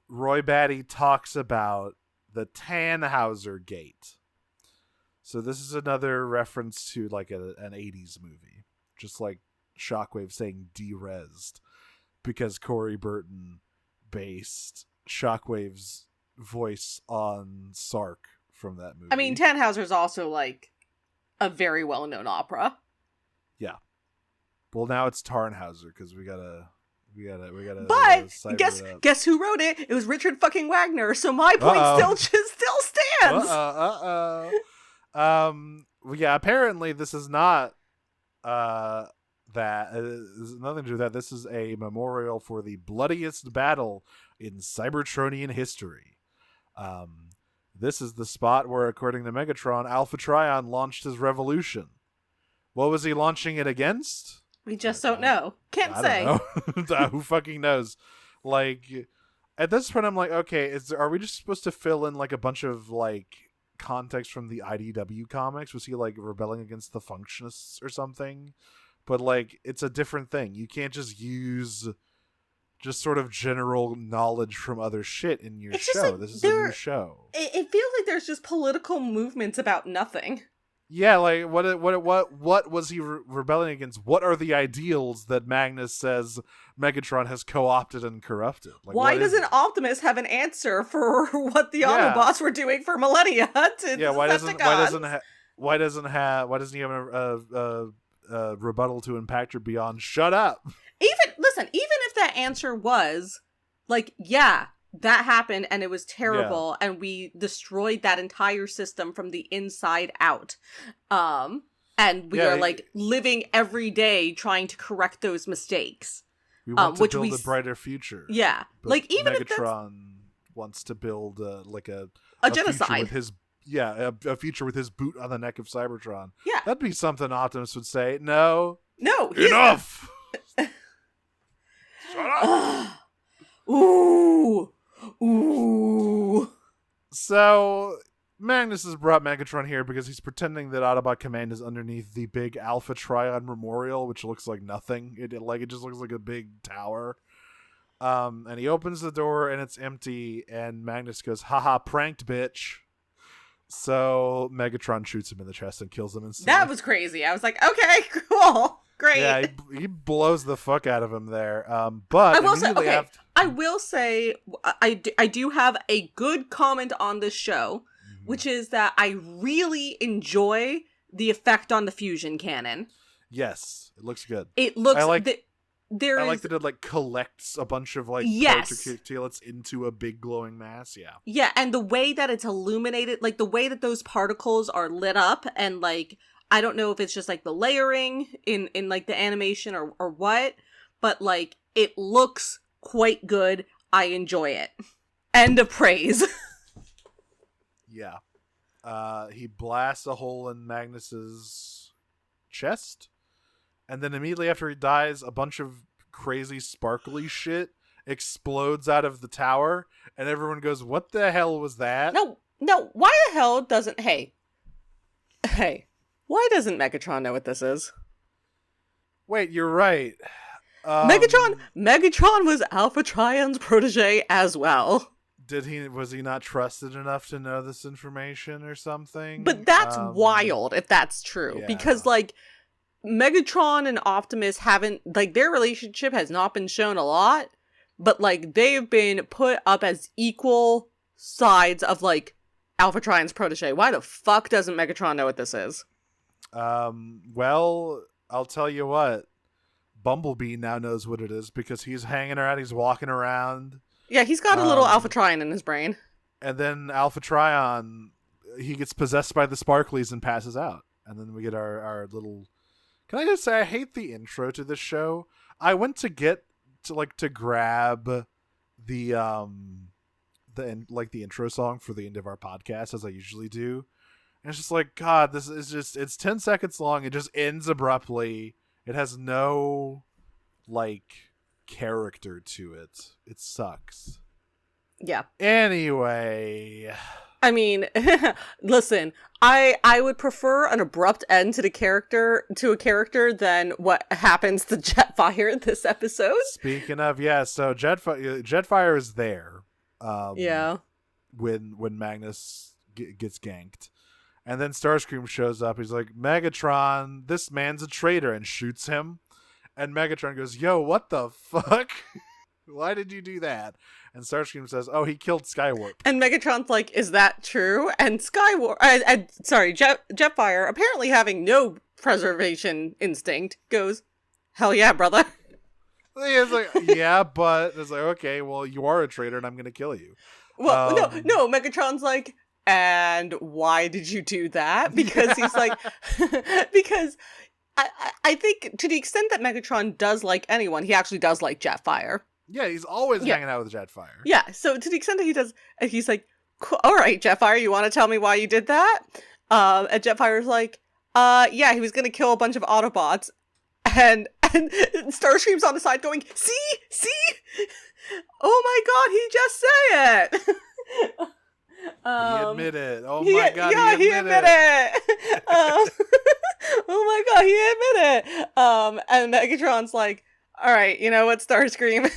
Roy Batty talks about the Tannhauser Gate. So this is another reference to like an 80s movie. Just like Shockwave saying "derezzed," because Corey Burton based Shockwave's voice on Sark from that movie. I mean, Tannhauser's also like a very well-known opera. Yeah. Well, now it's Tarnhauser because we gotta. But guess who wrote it? It was Richard fucking Wagner. So my point still stands. Yeah. Apparently, this is not. That there's nothing to do with that. This is a memorial for the bloodiest battle in Cybertronian history. This is the spot where, according to Megatron, Alpha Trion launched his revolution. What was he launching it against? We just don't know. Can't say. Don't know. Who fucking knows? Like, at this point, I'm like, okay, are we just supposed to fill in like a bunch of like context from the IDW comics? Was he like rebelling against the Functionists or something? But like, it's a different thing. You can't just use just sort of general knowledge from other shit in your show. Like, this is a new show. It feels like there's just political movements about nothing. Yeah, like what was he rebelling against? What are the ideals that Magnus says Megatron has co-opted and corrupted? Like, why doesn't Optimus have an answer for what the Autobots were doing for millennia? Why doesn't he have a rebuttal to Impactor beyond shut up? Even if that answer was like, yeah, that happened and it was terrible and we destroyed that entire system from the inside out. And we are like living every day trying to correct those mistakes. We want to build a brighter future. Yeah. But like even Megatron wants to build a genocide with his a future with his boot on the neck of Cybertron. Yeah. That'd be something Optimus would say. No. Enough. Shut up. Ooh. So Magnus has brought Megatron here because he's pretending that Autobot Command is underneath the big Alpha Trion Memorial, which looks like nothing. It just looks like a big tower. And he opens the door and it's empty. And Magnus goes, "Haha, pranked, bitch." So Megatron shoots him in the chest and kills him instantly. That was crazy. I was like, okay, cool. Great. Yeah, he blows the fuck out of him there. But I will say, I do have a good comment on this show, which is that I really enjoy the effect on the fusion cannon. Yes, it looks good. It looks. I like that it like collects a bunch of like particulates into a big glowing mass. Yeah. Yeah, and the way that it's illuminated, like the way that those particles are lit up, and like, I don't know if it's just like the layering in like the animation or what, but like it looks quite good. I enjoy it. End of praise. Yeah. He blasts a hole in Magnus's chest, and then immediately after he dies, a bunch of crazy sparkly shit explodes out of the tower, and everyone goes, "What the hell was that?" No, why the hell doesn't... Hey, why doesn't Megatron know what this is? Wait, you're right. Megatron was Alpha Trion's protege as well. Was he not trusted enough to know this information or something? But that's wild if that's true. Yeah. Because like Megatron and Optimus haven't, like, their relationship has not been shown a lot, but like they've been put up as equal sides of like Alpha Trion's protege. Why the fuck doesn't Megatron know what this is? Well, I'll tell you what. Bumblebee now knows what it is because he's hanging around, he's walking around. Yeah, he's got a little Alpha Trion in his brain. And then Alpha Trion, he gets possessed by the Sparklies and passes out. And then we get our little Can I just say I hate the intro to this show? I went to grab the intro song for the end of our podcast, as I usually do. And it's just like, God, this is just, it's 10 seconds long. It just ends abruptly. It has no like character to it. It sucks. Yeah. Anyway, I mean, listen, I would prefer an abrupt end to a character than what happens to Jetfire this episode. Speaking of, so Jetfire is there. Yeah. When Magnus gets ganked. And then Starscream shows up. He's like, Megatron, this man's a traitor, and shoots him. And Megatron goes, yo, what the fuck? Why did you do that? And Starscream says, oh, he killed Skywarp. And Megatron's like, is that true? And Jetfire, apparently having no preservation instinct, goes, hell yeah, brother. It's like, yeah, but it's like, okay, well, you are a traitor, and I'm going to kill you. Well, no, Megatron's like, and why did you do that? Because he's like, because I think to the extent that Megatron does like anyone, he actually does like Jetfire. Yeah, he's always hanging out with Jetfire. Yeah, so to the extent that he does, he's like, all right, Jetfire, you want to tell me why you did that? And Jetfire's like, yeah, he was going to kill a bunch of Autobots. And Starscream's on the side going, see? Oh my god, he just said it! He admitted. Oh my god, yeah, he admitted it. Oh my god, he admitted it. And Megatron's like, all right, you know what, Starscream?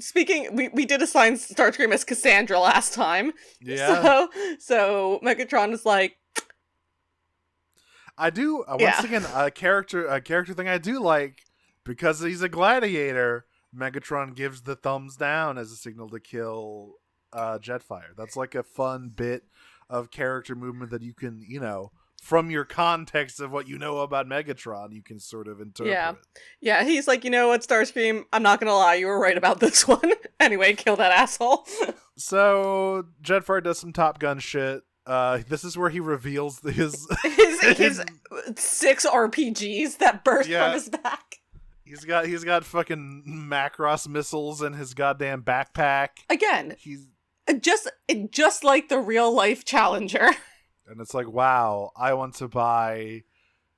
Speaking, we did assign Starscream as Cassandra last time. Yeah. So Megatron is like, I do once again a character thing I do like, because he's a gladiator. Megatron gives the thumbs down as a signal to kill Jetfire. That's like a fun bit of character movement that you can, from your context of what you know about Megatron, you can sort of interpret. Yeah, he's like, you know what, Starscream, I'm not gonna lie, you were right about this one. Anyway, kill that asshole. So Jetfire does some Top Gun shit. This is where he reveals his 6 RPGs that burst from his back. He's got fucking Macross missiles in his goddamn backpack. Again, he's just like the real life Challenger. And it's like, wow, I want to buy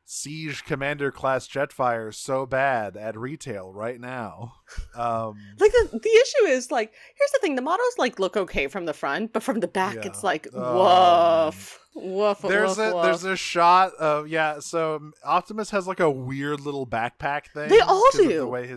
Siege Commander class Jetfire so bad at retail right now. Like the issue is, like, here's the thing, the models like look okay from the front, but from the back it's like woof. There's a shot of so Optimus has like a weird little backpack thing. They all do. The way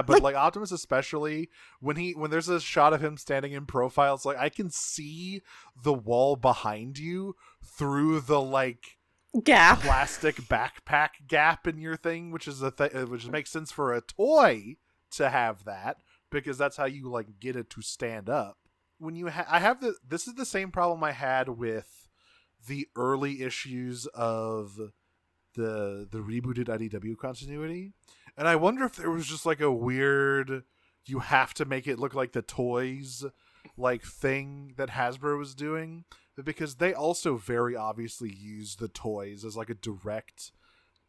but like Optimus especially, when there's a shot of him standing in profile, it's like I can see the wall behind you through the like gap, plastic backpack gap in your thing, which is which makes sense for a toy to have that, because that's how you like get it to stand up. When you this is the same problem I had with the early issues of the rebooted IDW continuity, and I wonder if there was just like a weird, you have to make it look like the toys like thing that Hasbro was doing, because they also very obviously used the toys as like a direct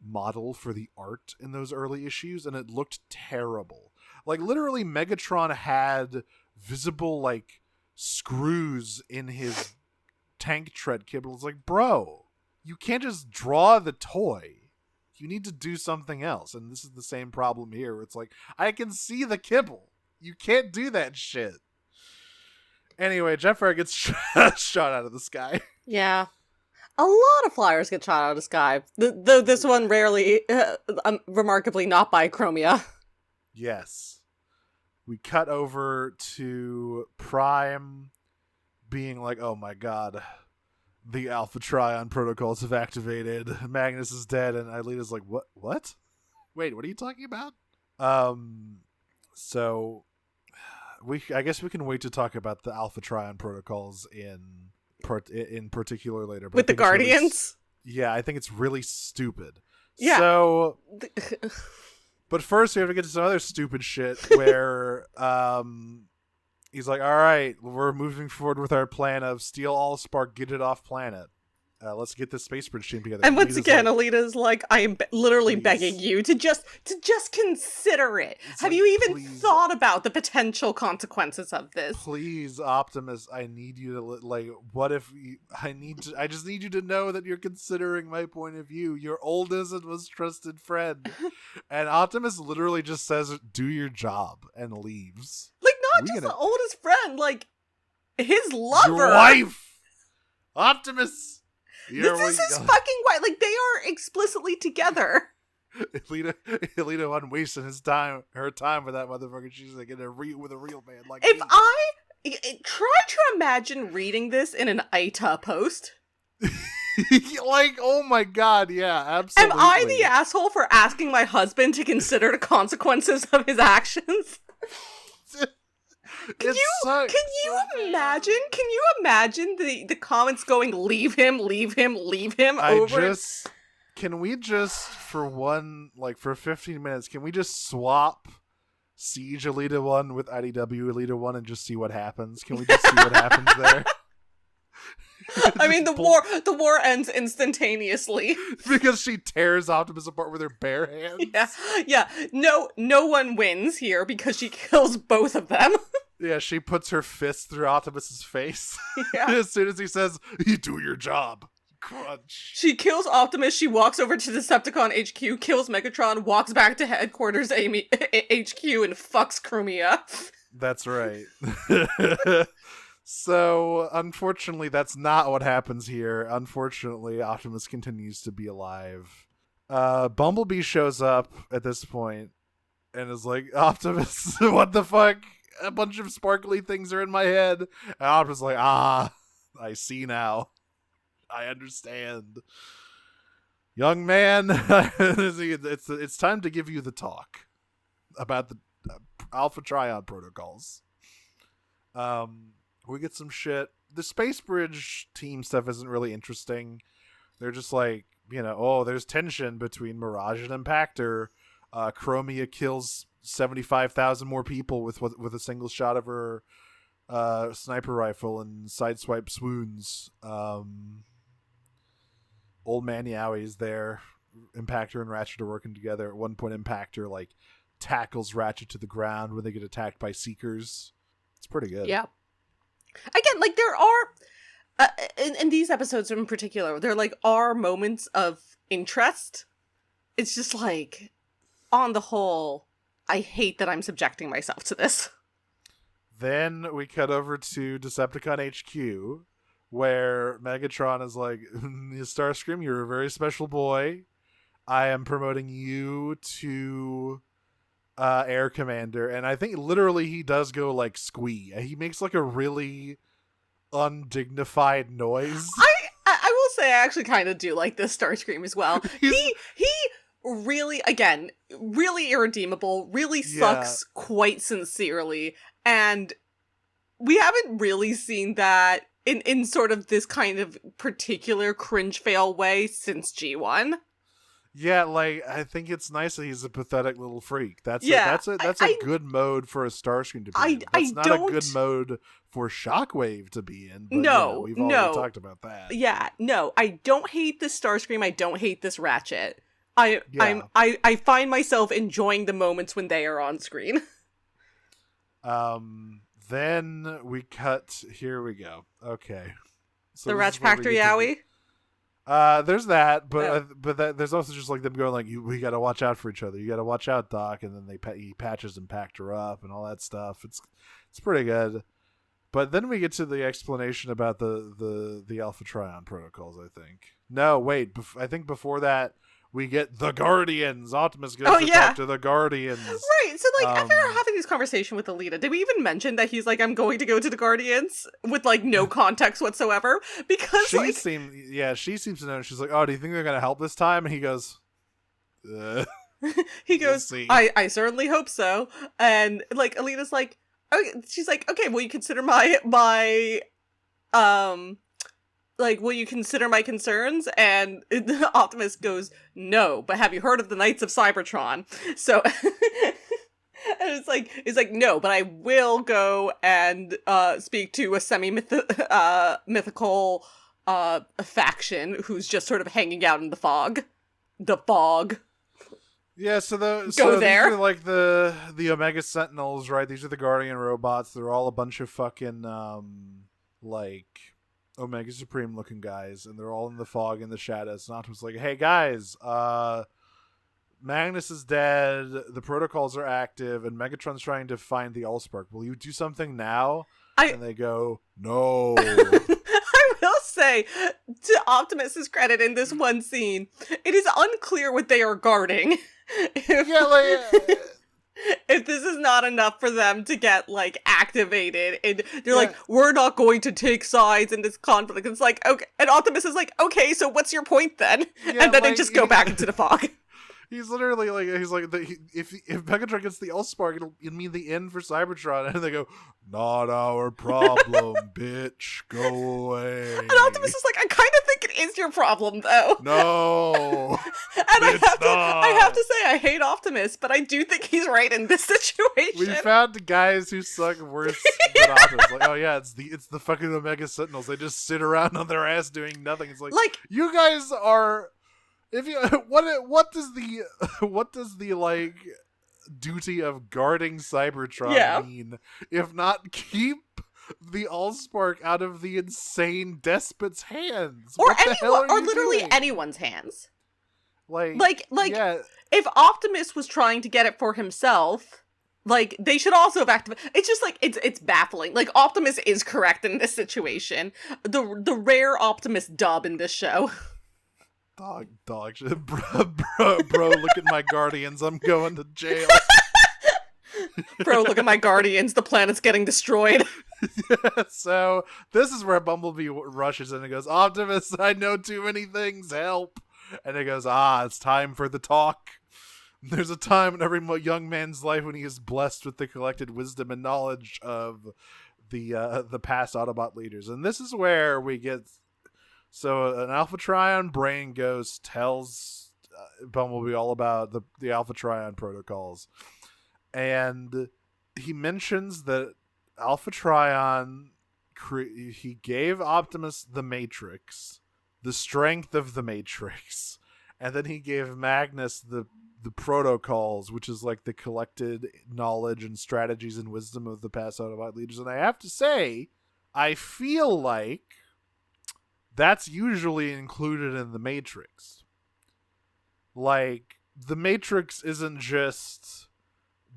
model for the art in those early issues, and it looked terrible. Like literally Megatron had visible like screws in his tank tread kibble. It's like, bro, you can't just draw the toy. You need to do something else. And this is the same problem here, where it's like, I can see the kibble. You can't do that shit. Anyway, Jetfire gets shot out of the sky. Yeah. A lot of flyers get shot out of the sky. Though this one rarely, remarkably not by Chromia. Yes. We cut over to Prime being like, oh my god, the Alpha Trion protocols have activated. Magnus is dead, and Ilena's like, what? Wait, what are you talking about? So I guess we can wait to talk about the Alpha Trion protocols in particular later. But with the Guardians? I think it's really stupid. Yeah. So, but first we have to get to some other stupid shit where he's like, all right, we're moving forward with our plan of steal Allspark, get it off planet. let's get this space bridge team together. And once Alita's again, like, Alita's like, I am literally please. begging you to just consider it. It's Have like, you even please. thought about the potential consequences of this? please, Optimus, I need you to like. What if I just need you to know that you're considering my point of view. Your oldest and most trusted friend, and Optimus literally just says, "Do your job," and leaves. Like, not just the oldest friend, like his lover. Your wife, Optimus. This is his fucking wife. Like, they are explicitly together. Alita wasn't wasting her time with that motherfucker. She's like with a real man. Like, if I try to imagine reading this in an Ita post. like, oh my god, yeah, absolutely. Am I the asshole for asking my husband to consider the consequences of his actions? Can you imagine the comments going, leave him over? Can we just for 15 minutes, can we just swap Siege Alita 1 with IDW Alita 1 and just see what happens? Can we just see what happens there? I mean, the war ends instantaneously. Because she tears Optimus apart with her bare hands. Yeah. No one wins here because she kills both of them. Yeah, she puts her fist through Optimus's face. Yeah. As soon as he says, "You do your job." Crunch. She kills Optimus, she walks over to Decepticon HQ, kills Megatron, walks back to headquarters HQ, and fucks Chromia. That's right. So, unfortunately, that's not what happens here. Unfortunately, Optimus continues to be alive. Bumblebee shows up at this point and is like, Optimus, what the fuck? A bunch of sparkly things are in my head. And Optimus is like, I see now. I understand. Young man, it's time to give you the talk about the Alpha Trion protocols. We get some shit. The Space Bridge team stuff isn't really interesting. They're just like, there's tension between Mirage and Impactor. Chromia kills 75,000 more people with a single shot of her sniper rifle and sideswipe swoons. Old man Yowie's there. Impactor and Ratchet are working together. At one point, Impactor tackles Ratchet to the ground when they get attacked by Seekers. It's pretty good. Yeah. Again, there are in these episodes in particular, there are moments of interest. It's just on the whole, I hate that I'm subjecting myself to this. Then we cut over to Decepticon HQ, where Megatron is like, Starscream, you're a very special boy. I am promoting you to Air Commander. And I think literally he does go squee. He makes a really undignified noise. I will say I actually kind of do like this Starscream as well. He really, again, really irredeemable, really sucks quite sincerely. And we haven't really seen that in sort of this kind of particular cringe fail way since G1. Yeah, I think it's nice that he's a pathetic little freak. That's a good mode for a Starscream to be in. That's not a good mode for Shockwave to be in. But, we've already talked about that. Yeah, no, I don't hate this Starscream. I don't hate this Ratchet. I find myself enjoying the moments when they are on screen. Then we cut. Here we go. Okay. So the Ratchet Factory Yaoi. There's that, but there's also just them going we got to watch out for each other. You got to watch out, Doc, and then he patches Impactor up and all that stuff. It's pretty good. But then we get to the explanation about the Alpha Trion protocols. I think. No, wait. I think before that we get the Guardians. Optimus goes to talk to the Guardians. Right. So after having this conversation with Alita, did we even mention that he's I'm going to go to the Guardians with no context whatsoever? Because she seems to know. She's like, oh, do you think they're gonna help this time? And he goes, he goes, I certainly hope so. And Alita's like, okay, she's like, okay, will you consider my will you consider my concerns? And Optimus goes, no, but have you heard of the Knights of Cybertron? So, and it's like, no, but I will go and speak to a semi-mythical a faction who's just sort of hanging out in the fog. The fog. Yeah, so there. these are like the Omega Sentinels, right? These are the Guardian robots. They're all a bunch of fucking like Omega Supreme looking guys, and they're all in the fog in the shadows. And Optimus like, hey guys, Magnus is dead, the protocols are active, and Megatron's trying to find the Allspark. Will you do something now? And they go, no. I will say, to Optimus's credit in this one scene, it is unclear what they are guarding. If this is not enough for them to get, like, activated, and they're like, we're not going to take sides in this conflict. It's like, okay, and Optimus is like, okay, so what's your point then? And then they just go back into the fog. He's literally like, if Megatron gets the Allspark, it'll mean the end for Cybertron. And they go, not our problem, bitch. Go away. And Optimus is like, I kind of think it is your problem, though. No. And I have to say, I hate Optimus, but I do think he's right in this situation. We found guys who suck worse than Optimus. Like, oh yeah, it's the fucking Omega Sentinels. They just sit around on their ass doing nothing. It's like you guys are. If you what does the like duty of guarding Cybertron mean if not keep the Allspark out of the insane despot's hands? Or literally anyone's hands. Like if Optimus was trying to get it for himself, like they should also have activated. It's just like it's baffling. Like Optimus is correct in this situation. The rare Optimus dub in this show. Dog shit. Bro, look at my Guardians. I'm going to jail. Bro, look at my Guardians. The planet's getting destroyed. So, this is where Bumblebee rushes in and goes, Optimus, I know too many things. Help. And he goes, it's time for the talk. There's a time in every young man's life when he is blessed with the collected wisdom and knowledge of the past Autobot leaders. And this is where we get... So an Alpha Trion brain ghost tells Bumblebee all about the Alpha Trion protocols. And he mentions that Alpha Trion, he gave Optimus the Matrix, the strength of the Matrix. And then he gave Magnus the protocols, which is like the collected knowledge and strategies and wisdom of the past Autobot leaders. And I have to say, I feel like that's usually included in the Matrix. Like, the Matrix isn't just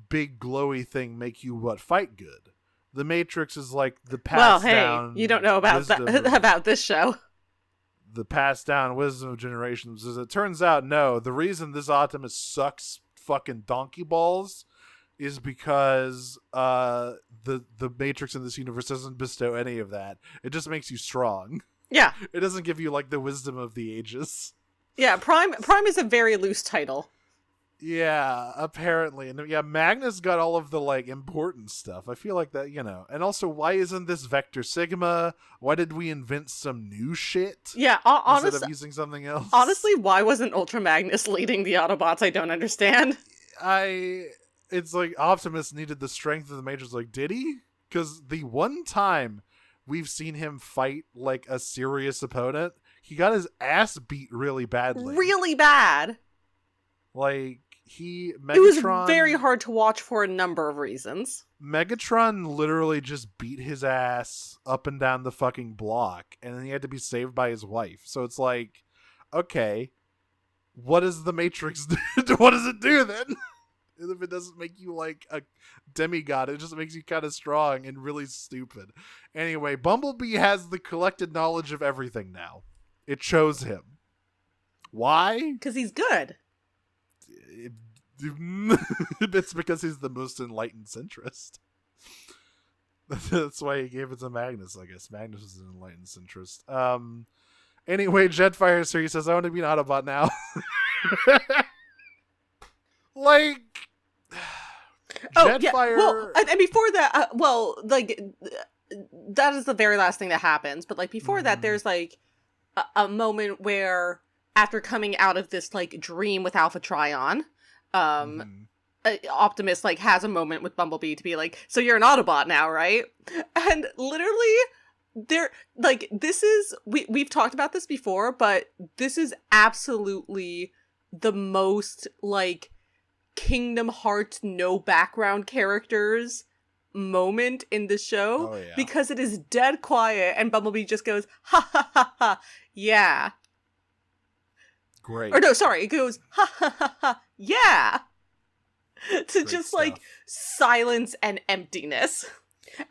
big glowy thing make you fight good. The Matrix is like the passed down. You don't know about about this show. The passed down wisdom of generations. As it turns out, no. The reason this Optimus sucks fucking donkey balls is because the Matrix in this universe doesn't bestow any of that. It just makes you strong. Yeah. It doesn't give you, like, the wisdom of the ages. Yeah, Prime is a very loose title. Yeah, apparently. And yeah, Magnus got all of the, like, important stuff. I feel like that, you know. And also, why isn't this Vector Sigma? Why did we invent some new shit? Yeah, instead of using something else? Honestly, why wasn't Ultra Magnus leading the Autobots? I don't understand. It's like Optimus needed the strength of the Matrix. Like, did he? Because the one time we've seen him fight, like, a serious opponent, he got his ass beat really badly. Really bad. Like, Megatron... It was very hard to watch for a number of reasons. Megatron literally just beat his ass up and down the fucking block, and then he had to be saved by his wife. So it's like, okay, what does the Matrix do? What does it do, then? If it doesn't make you like a demigod, it just makes you kind of strong and really stupid. Anyway, Bumblebee has the collected knowledge of everything now. It shows him. Why? Because he's good. It's because he's the most enlightened centrist. That's why he gave it to Magnus, I guess. Magnus is an enlightened centrist. Anyway, Jetfire here. He says, I want to be an Autobot now. Like, Jetfire. Yeah. Well, and before that, that is the very last thing that happens. But like before that, there's like a moment where after coming out of this like dream with Alpha Trion, Optimus like has a moment with Bumblebee to be like, so you're an Autobot now, right? And literally There, like, this is, we've talked about this before, but this is absolutely the most, like, Kingdom Hearts no background characters moment in the show. Oh, yeah. Because it is dead quiet and Bumblebee just goes, ha ha ha ha, yeah. Great. Or no, sorry, it goes, ha ha ha ha, yeah. To Great just, stuff. like, silence and emptiness.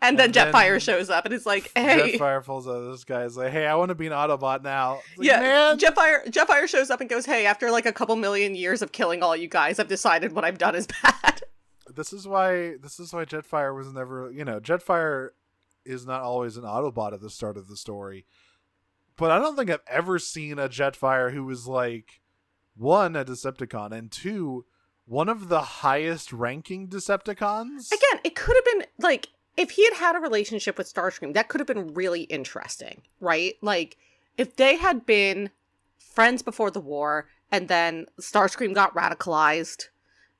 And then Jetfire shows up and is like, hey. Jetfire pulls out this guy's like, hey, I want to be an Autobot now. It's like, Yeah, man. Jetfire shows up and goes, hey, after like a couple million years of killing all you guys, I've decided what I've done is bad. This is why Jetfire was never, Jetfire is not always an Autobot at the start of the story. But I don't think I've ever seen a Jetfire who was like, one, a Decepticon, and two, one of the highest ranking Decepticons. Again, it could have been like, if he had had a relationship with Starscream, that could have been really interesting, right? Like, if they had been friends before the war, and then Starscream got radicalized,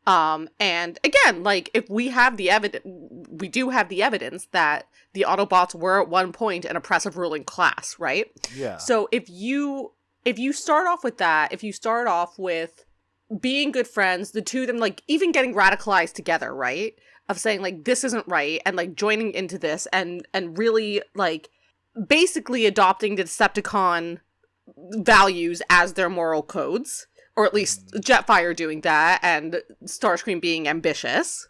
and again, like, if we have the evidence, we do have the evidence that the Autobots were at one point an oppressive ruling class, right? Yeah. So if you start off with that, if you start off with being good friends, the two of them, like, even getting radicalized together, right? Of saying, like, this isn't right, and, like, joining into this, and really, like, basically adopting the Decepticon values as their moral codes, or at least Jetfire doing that, and Starscream being ambitious.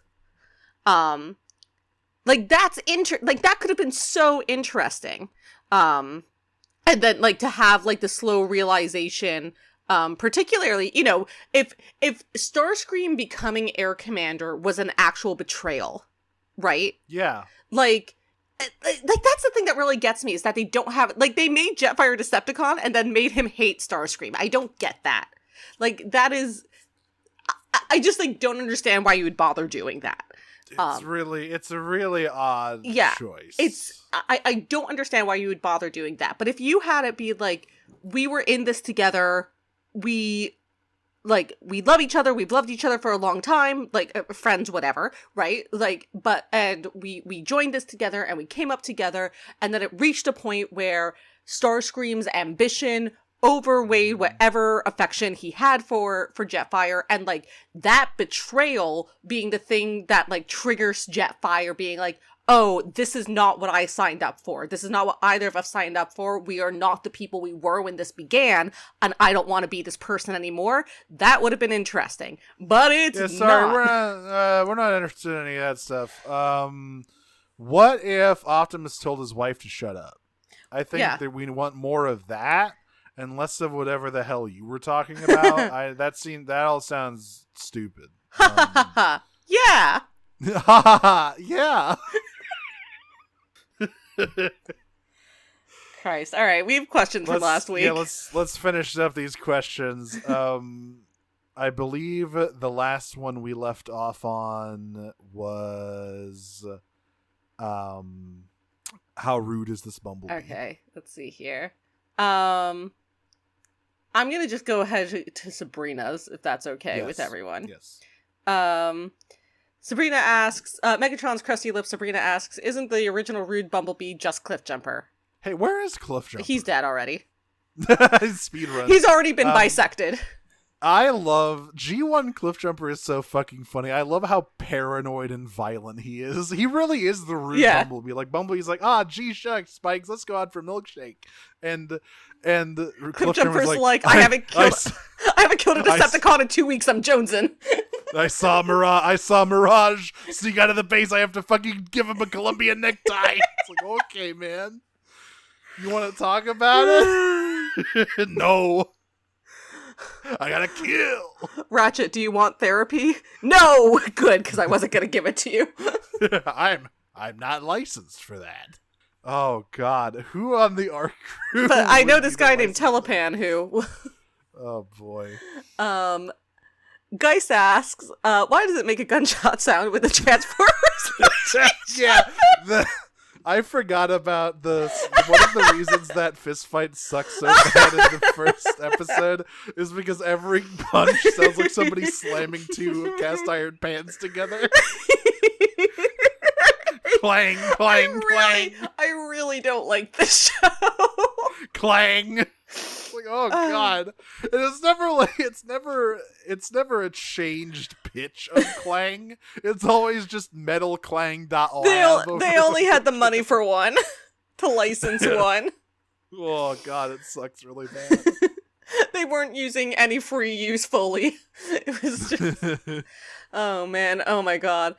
Like, that's like, that could have been so interesting. And then, like, to have, like, the slow realization, particularly, if Starscream becoming Air Commander was an actual betrayal, right? Yeah. Like that's the thing that really gets me, is that they don't have, like, they made Jetfire Decepticon and then made him hate Starscream. I don't get that. Like, that is, I just, like, don't understand why you would bother doing that. It's a really odd choice. I don't understand why you would bother doing that. But if you had it be like, we were in this together, we love each other, we've loved each other for a long time, like, friends, whatever, right? Like, and we joined this together, and we came up together, and then it reached a point where Starscream's ambition overweighed whatever affection he had for Jetfire, and, like, that betrayal being the thing that, like, triggers Jetfire being like, oh, this is not what I signed up for. This is not what either of us signed up for. We are not the people we were when this began, and I don't want to be this person anymore. That would have been interesting, but it's not. We're not interested in any of that stuff. What if Optimus told his wife to shut up? I think that we want more of that, and less of whatever the hell you were talking about. That all sounds stupid. Yeah. Yeah. Christ. All right, we have questions from last week. Yeah, let's finish up these questions. I believe the last one we left off on was how rude is this Bumblebee? Okay, let's see here. I'm gonna just go ahead to Sabrina's, if that's okay with everyone. Yes. Sabrina asks, Megatron's crusty lips, Sabrina asks, isn't the original rude Bumblebee just Cliffjumper? Hey, where is Cliffjumper? He's dead already. Speedrun. He's already been bisected. I love G1 Cliffjumper is so fucking funny. I love how paranoid and violent he is. He really is the rude Bumblebee. Like, Bumblebee's like, gee shucks, Spikes, let's go out for a milkshake. And Cliffjumper's like, I haven't killed a Decepticon in 2 weeks, I'm jonesing. I saw Mirage sneak out of the base. I have to fucking give him a Colombian necktie. It's like, okay, man. You want to talk about it? No. I gotta kill. Ratchet, do you want therapy? No! Good, because I wasn't going to give it to you. I'm not licensed for that. Oh, God. Who on the ARC crew? But I know this guy named Telepan who... Oh, boy. Geist asks, why does it make a gunshot sound with the Transformers? Yeah, I forgot about one of the reasons that fist fight sucks so bad in the first episode is because every punch sounds like somebody slamming two cast iron pans together. Clang, clang, clang. I really really don't like this show. Clang. Like, oh god. And it's never like it's never a changed pitch of clang. It's always just metal clang dot They only had the money for one to license one. Oh god, it sucks really bad. They weren't using any free use Foley. It was just oh man, oh my god.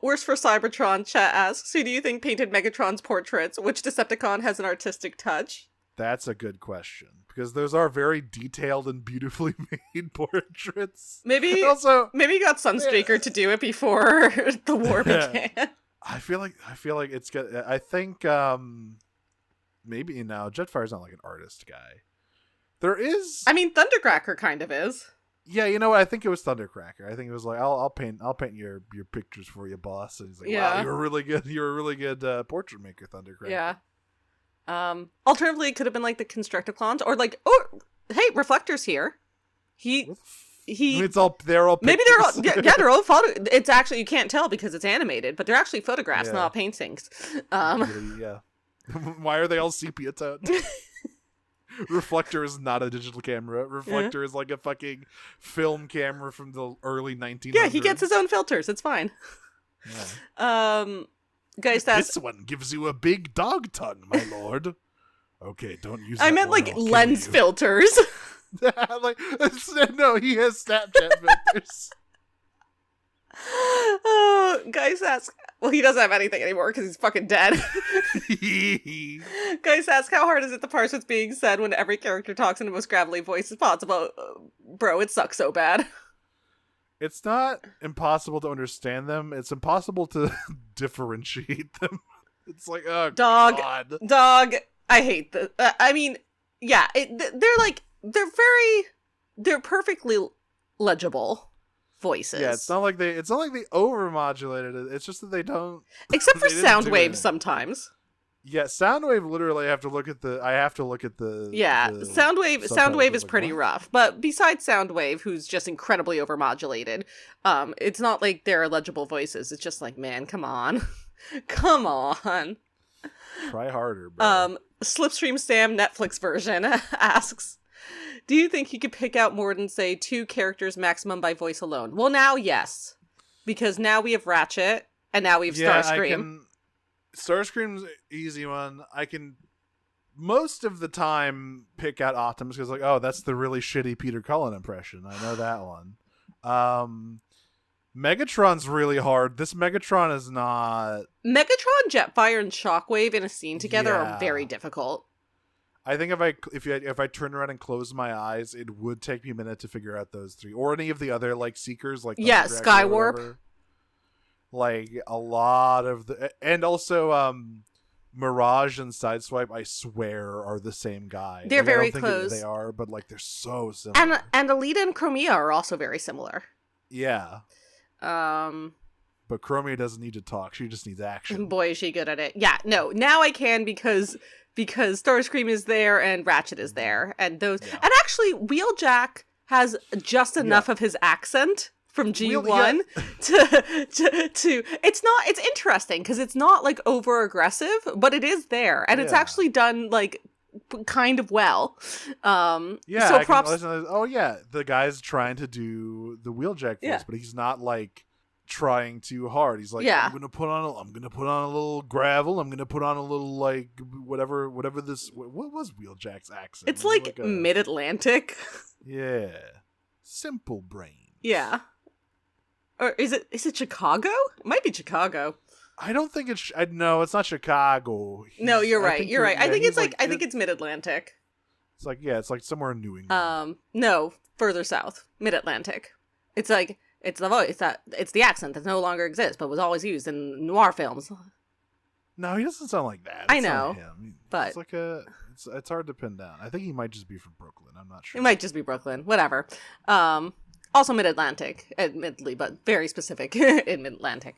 Worse for Cybertron, chat asks, who do you think painted Megatron's portraits? Which Decepticon has an artistic touch? That's a good question, because those are very detailed and beautifully made portraits. Maybe he got Sunstreaker to do it before the war began. I feel like it's good. I think maybe Jetfire's not like an artist guy. There is. I mean, Thundercracker kind of is. Yeah, you know what? I think it was Thundercracker. I think it was like, I'll paint your pictures for you, boss. And he's like, wow, you're really good. You're a really good portrait maker, Thundercracker. Yeah. Alternatively, it could have been like the Constructicons, or like, oh, hey, Reflector's here. It's all they're all maybe they're all they're all photo. It's actually, you can't tell because it's animated, but they're actually photographs, not paintings. Yeah. Why are they all sepia toned? Reflector is not a digital camera. Reflector is like a fucking film camera from the early 1900s. Yeah, he gets his own filters. It's fine. Yeah. Guys, this one gives you a big dog tongue, my lord. Okay, don't use that. I meant like lens filters. Like, no, he has Snapchat filters. Guys ask, well, he doesn't have anything anymore because he's fucking dead. Guys ask, how hard is it to parse what's being said when every character talks in the most gravelly voice as possible? Bro, it sucks so bad. It's not impossible to understand them. It's impossible to differentiate them. It's like, oh, dog, God. I hate this. I mean, yeah, they're perfectly legible voices. Yeah, it's not like they over-modulated it. It's just that they don't. Except for Soundwave sometimes. Yeah, Soundwave literally I have to look at the Yeah, the Soundwave is like, pretty rough. But besides Soundwave, who's just incredibly overmodulated, it's not like they're illegible voices. It's just like, man, come on. Come on. Try harder, bro. Slipstream Sam Netflix version asks, do you think you could pick out more than, say, 2 characters maximum by voice alone? Well, now, yes. Because now we have Ratchet, and now we have Starscream. Starscream's an easy one. I can, most of the time, pick out Optimus, because, like, oh, that's the really shitty Peter Cullen impression. I know that one. Megatron's really hard. This Megatron is not... Megatron, Jetfire, and Shockwave in a scene together are very difficult. I think if I turned around and closed my eyes, it would take me a minute to figure out those 3, or any of the other like Seekers, like Skywarp. Like a lot of the, and also Mirage and Sideswipe, I swear, are the same guy. They're very I don't close. Think they are, but like they're so similar. And Alita and Chromia are also very similar. Yeah. But Chromia doesn't need to talk; she just needs action. Boy, is she good at it. Yeah. No, now I can because Starscream is there and Ratchet is there, and those, and actually Wheeljack has just enough of his accent from G1 to it's interesting because it's not like over aggressive, but it is there, and it's actually done like kind of well. So props. The guy's trying to do the Wheeljack voice, but he's not like trying too hard. He's like, I'm gonna put on a little gravel. I'm gonna put on a little like whatever this. What was Wheeljack's accent? It's like mid-Atlantic. Yeah, simple brain. Yeah. Or is it Chicago? It might be Chicago. I don't think it's. No, it's not Chicago. No, you're right. You're right. I think it's like I think it's mid-Atlantic. It's like it's like somewhere in New England. No, further south, mid-Atlantic. It's like it's the voice it's the accent that no longer exists, but was always used in noir films. No, he doesn't sound like that. I know, but it's like it's hard to pin down. I think he might just be from Brooklyn. I'm not sure. It might just be Brooklyn. Whatever. Also mid-Atlantic, admittedly, but very specific in mid-Atlantic.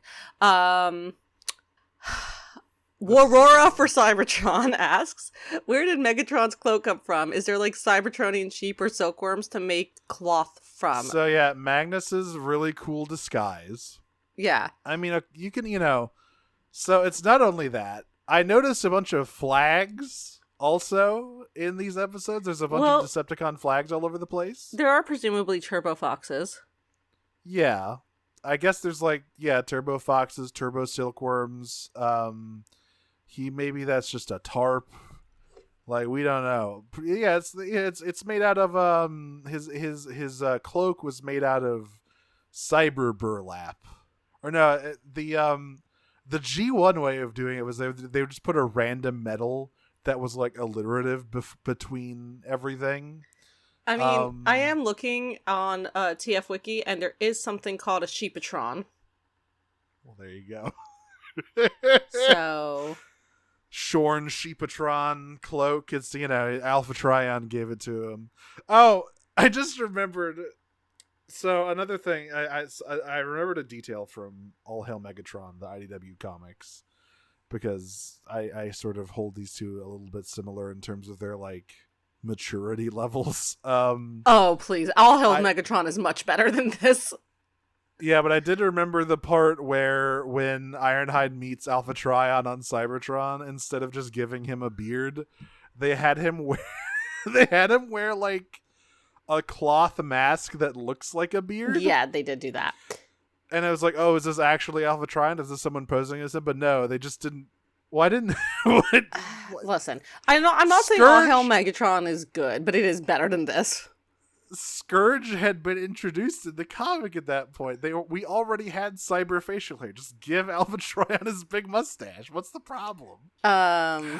Warora for Cybertron asks, where did Megatron's cloak come from? Is there like Cybertronian sheep or silkworms to make cloth from? So yeah, Magnus's really cool disguise. Yeah. I mean, you can, so it's not only that. I noticed a bunch of flags also in these episodes. There's a bunch of Decepticon flags all over the place. There are presumably Turbo Foxes. Yeah. I guess there's like, Turbo Foxes, Turbo Silkworms. Maybe that's just a tarp. Like, we don't know. Yeah, it's made out of his cloak was made out of cyber burlap. Or no, the G1 way of doing it was they would just put a random metal that was like alliterative between everything. I mean, I am looking on TF Wiki, and there is something called a Sheepatron. Well, there you go. So... Shorn Sheepatron cloak. It's, Alpha Trion gave it to him. Oh, I just remembered. So another thing, I remembered a detail from All Hail Megatron, the IDW comics, because I sort of hold these two a little bit similar in terms of their like maturity levels. Oh please, All Hail Megatron is much better than this. Yeah, but I did remember the part where when Ironhide meets Alpha Trion on Cybertron, instead of just giving him a beard, they had him wear like a cloth mask that looks like a beard. Yeah, they did do that. And I was like, oh, is this actually Alpha Trion? Is this someone posing as him? But no, they just didn't. Why didn't? What? Listen, I'm not saying All Hail Megatron is good, but it is better than this. Scourge had been introduced in the comic at that point. We already had cyber facial hair. Just give Alpha Trion his big mustache. What's the problem? Anyway.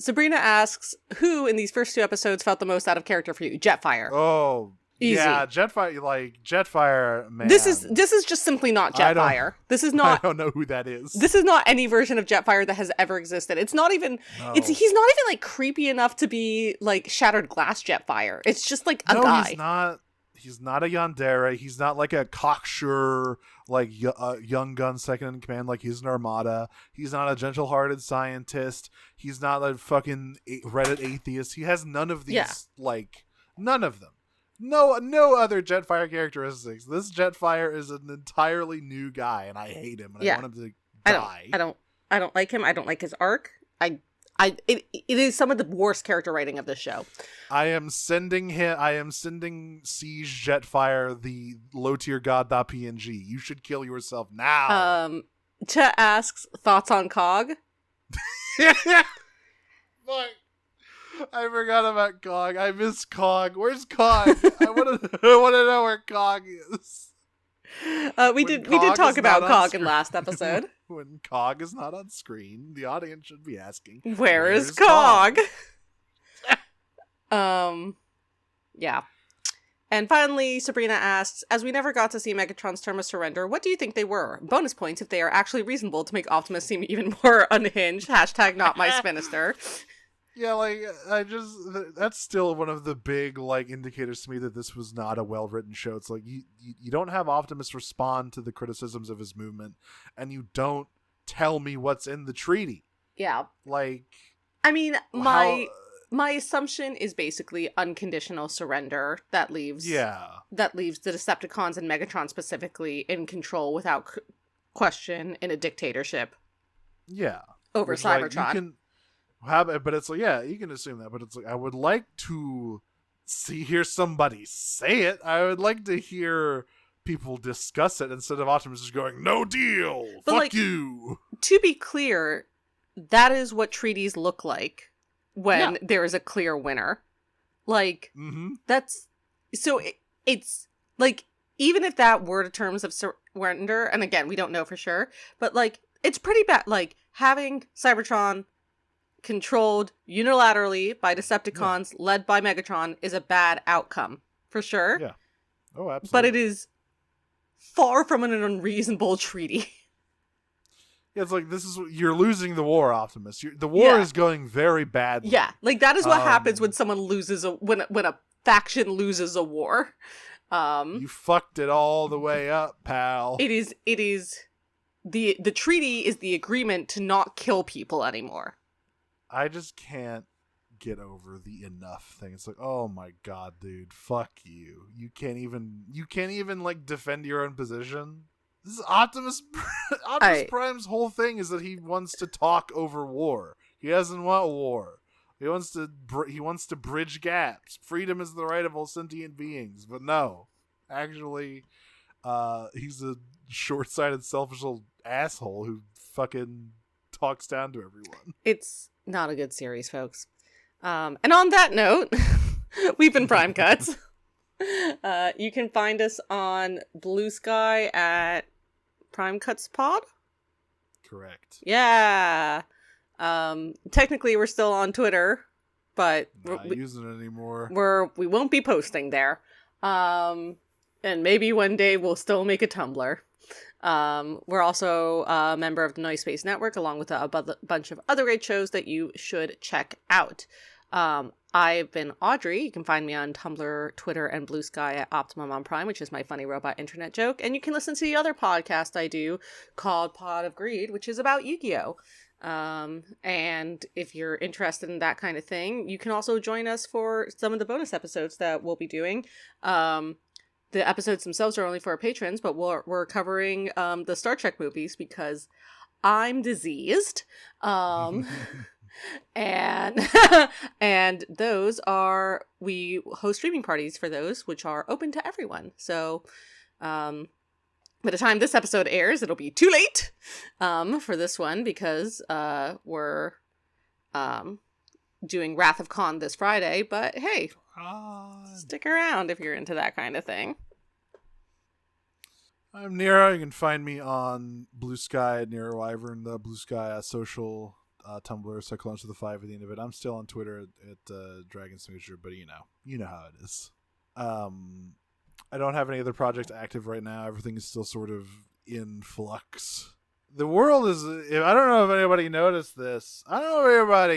Sabrina asks, who in these first two episodes felt the most out of character for you? Jetfire. Oh, easy. Yeah, Jetfire, man. This is just simply not Jetfire. This is not. I don't know who that is. This is not any version of Jetfire that has ever existed. It's not even. No. He's not even like creepy enough to be like Shattered Glass Jetfire. It's just like a guy. He's not. He's not a yandere. He's not like a cocksure, like young gun second in command. Like he's an Armada. He's not a gentle-hearted scientist. He's not a fucking Reddit atheist. He has none of these. Yeah. Like none of them. No other Jetfire characteristics. This Jetfire is an entirely new guy, and I hate him. And I want him to die. I don't like him. I don't like his arc. It is some of the worst character writing of this show. I am sending Siege Jetfire the low tier god.png. You should kill yourself now. Chet asks thoughts on Cog. Fuck. I forgot about Cog. I miss Cog. Where's Cog? I want to know where Cog is. We did talk about Cog in last episode. When Cog is not on screen, the audience should be asking, Where is Cog? Yeah. And finally, Sabrina asks, as we never got to see Megatron's term of surrender, what do you think they were? Bonus points if they are actually reasonable to make Optimus seem even more unhinged. # not my Spinister. Yeah, like, that's still one of the big, like, indicators to me that this was not a well-written show. It's like, you don't have Optimus respond to the criticisms of his movement, and you don't tell me what's in the treaty. Yeah. Like... I mean, my assumption is basically unconditional surrender that leaves the Decepticons and Megatron specifically in control without question in a dictatorship. Yeah. Over Cybertron. But it's like, yeah, you can assume that, but it's like, I would like to hear somebody say it. I would like to hear people discuss it instead of Optimus just going, no deal, but fuck like, you. To be clear, that is what treaties look like when there is a clear winner. Like, that's, so it's, like, even if that were the terms of surrender, and again, we don't know for sure, but, like, it's pretty bad, like, having Cybertron controlled unilaterally by Decepticons led by Megatron is a bad outcome, for sure. Yeah. Oh, absolutely. But it is far from an unreasonable treaty. Yeah, it's like, you're losing the war, Optimus. The war is going very badly. Yeah, like that is what happens when someone loses when a faction loses a war. You fucked it all the way up, pal. It is the treaty is the agreement to not kill people anymore. I just can't get over the enough thing. It's like, oh my god, dude, fuck you. You can't even like defend your own position. This is Optimus Prime's whole thing is that he wants to talk over war. He doesn't want war. He wants to bridge gaps. Freedom is the right of all sentient beings. But no, actually, he's a short-sighted, selfish little asshole who fucking talks down to everyone. It's not a good series, folks. And on that note, we've been Prime Cuts. You can find us on Blue Sky at Prime Cuts Pod. Correct. Yeah. Technically, we're still on Twitter, but not using it anymore. We won't be posting there. And maybe one day we'll still make a Tumblr. We're also a member of the Noise Space Network, along with a bunch of other great shows that you should check out. I've been Audrey. You can find me on Tumblr, Twitter, and Blue Sky at Optimum on Prime, which is my funny robot internet joke. And you can listen to the other podcast I do called Pod of Greed, which is about Yu-Gi-Oh! And if you're interested in that kind of thing, you can also join us for some of the bonus episodes that we'll be doing. The episodes themselves are only for our patrons, but we're covering the Star Trek movies because I'm diseased. And and those are, we host streaming parties for those, which are open to everyone. So by the time this episode airs, it'll be too late for this one because we're doing Wrath of Khan this Friday. But hey, stick around if you're into that kind of thing. I'm Nero. You can find me on Blue Sky at Nero Wyvern, the Blue Sky social Tumblr, Cyclones to the 5 at the end of it. I'm still on Twitter at Dragon Signature, but you know how it is. I don't have any other projects active right now. Everything is still sort of in flux. The world is, I don't know if anybody noticed this. I don't know if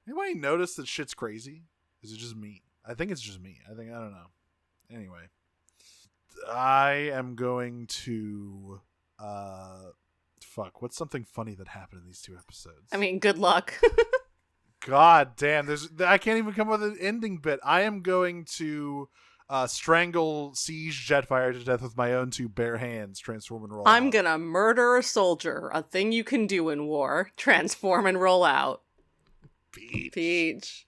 anybody noticed that shit's crazy? Is it just me? I think it's just me. I don't know. Anyway, I am going to what's something funny that happened in these 2 episodes? I mean, good luck. God damn, I can't even come up with an ending bit. I am going to strangle Siege Jetfire to death with my own 2 bare hands, transform and roll I'm out. gonna murder a soldier, a thing you can do in war, transform and roll out. Peach. Peach.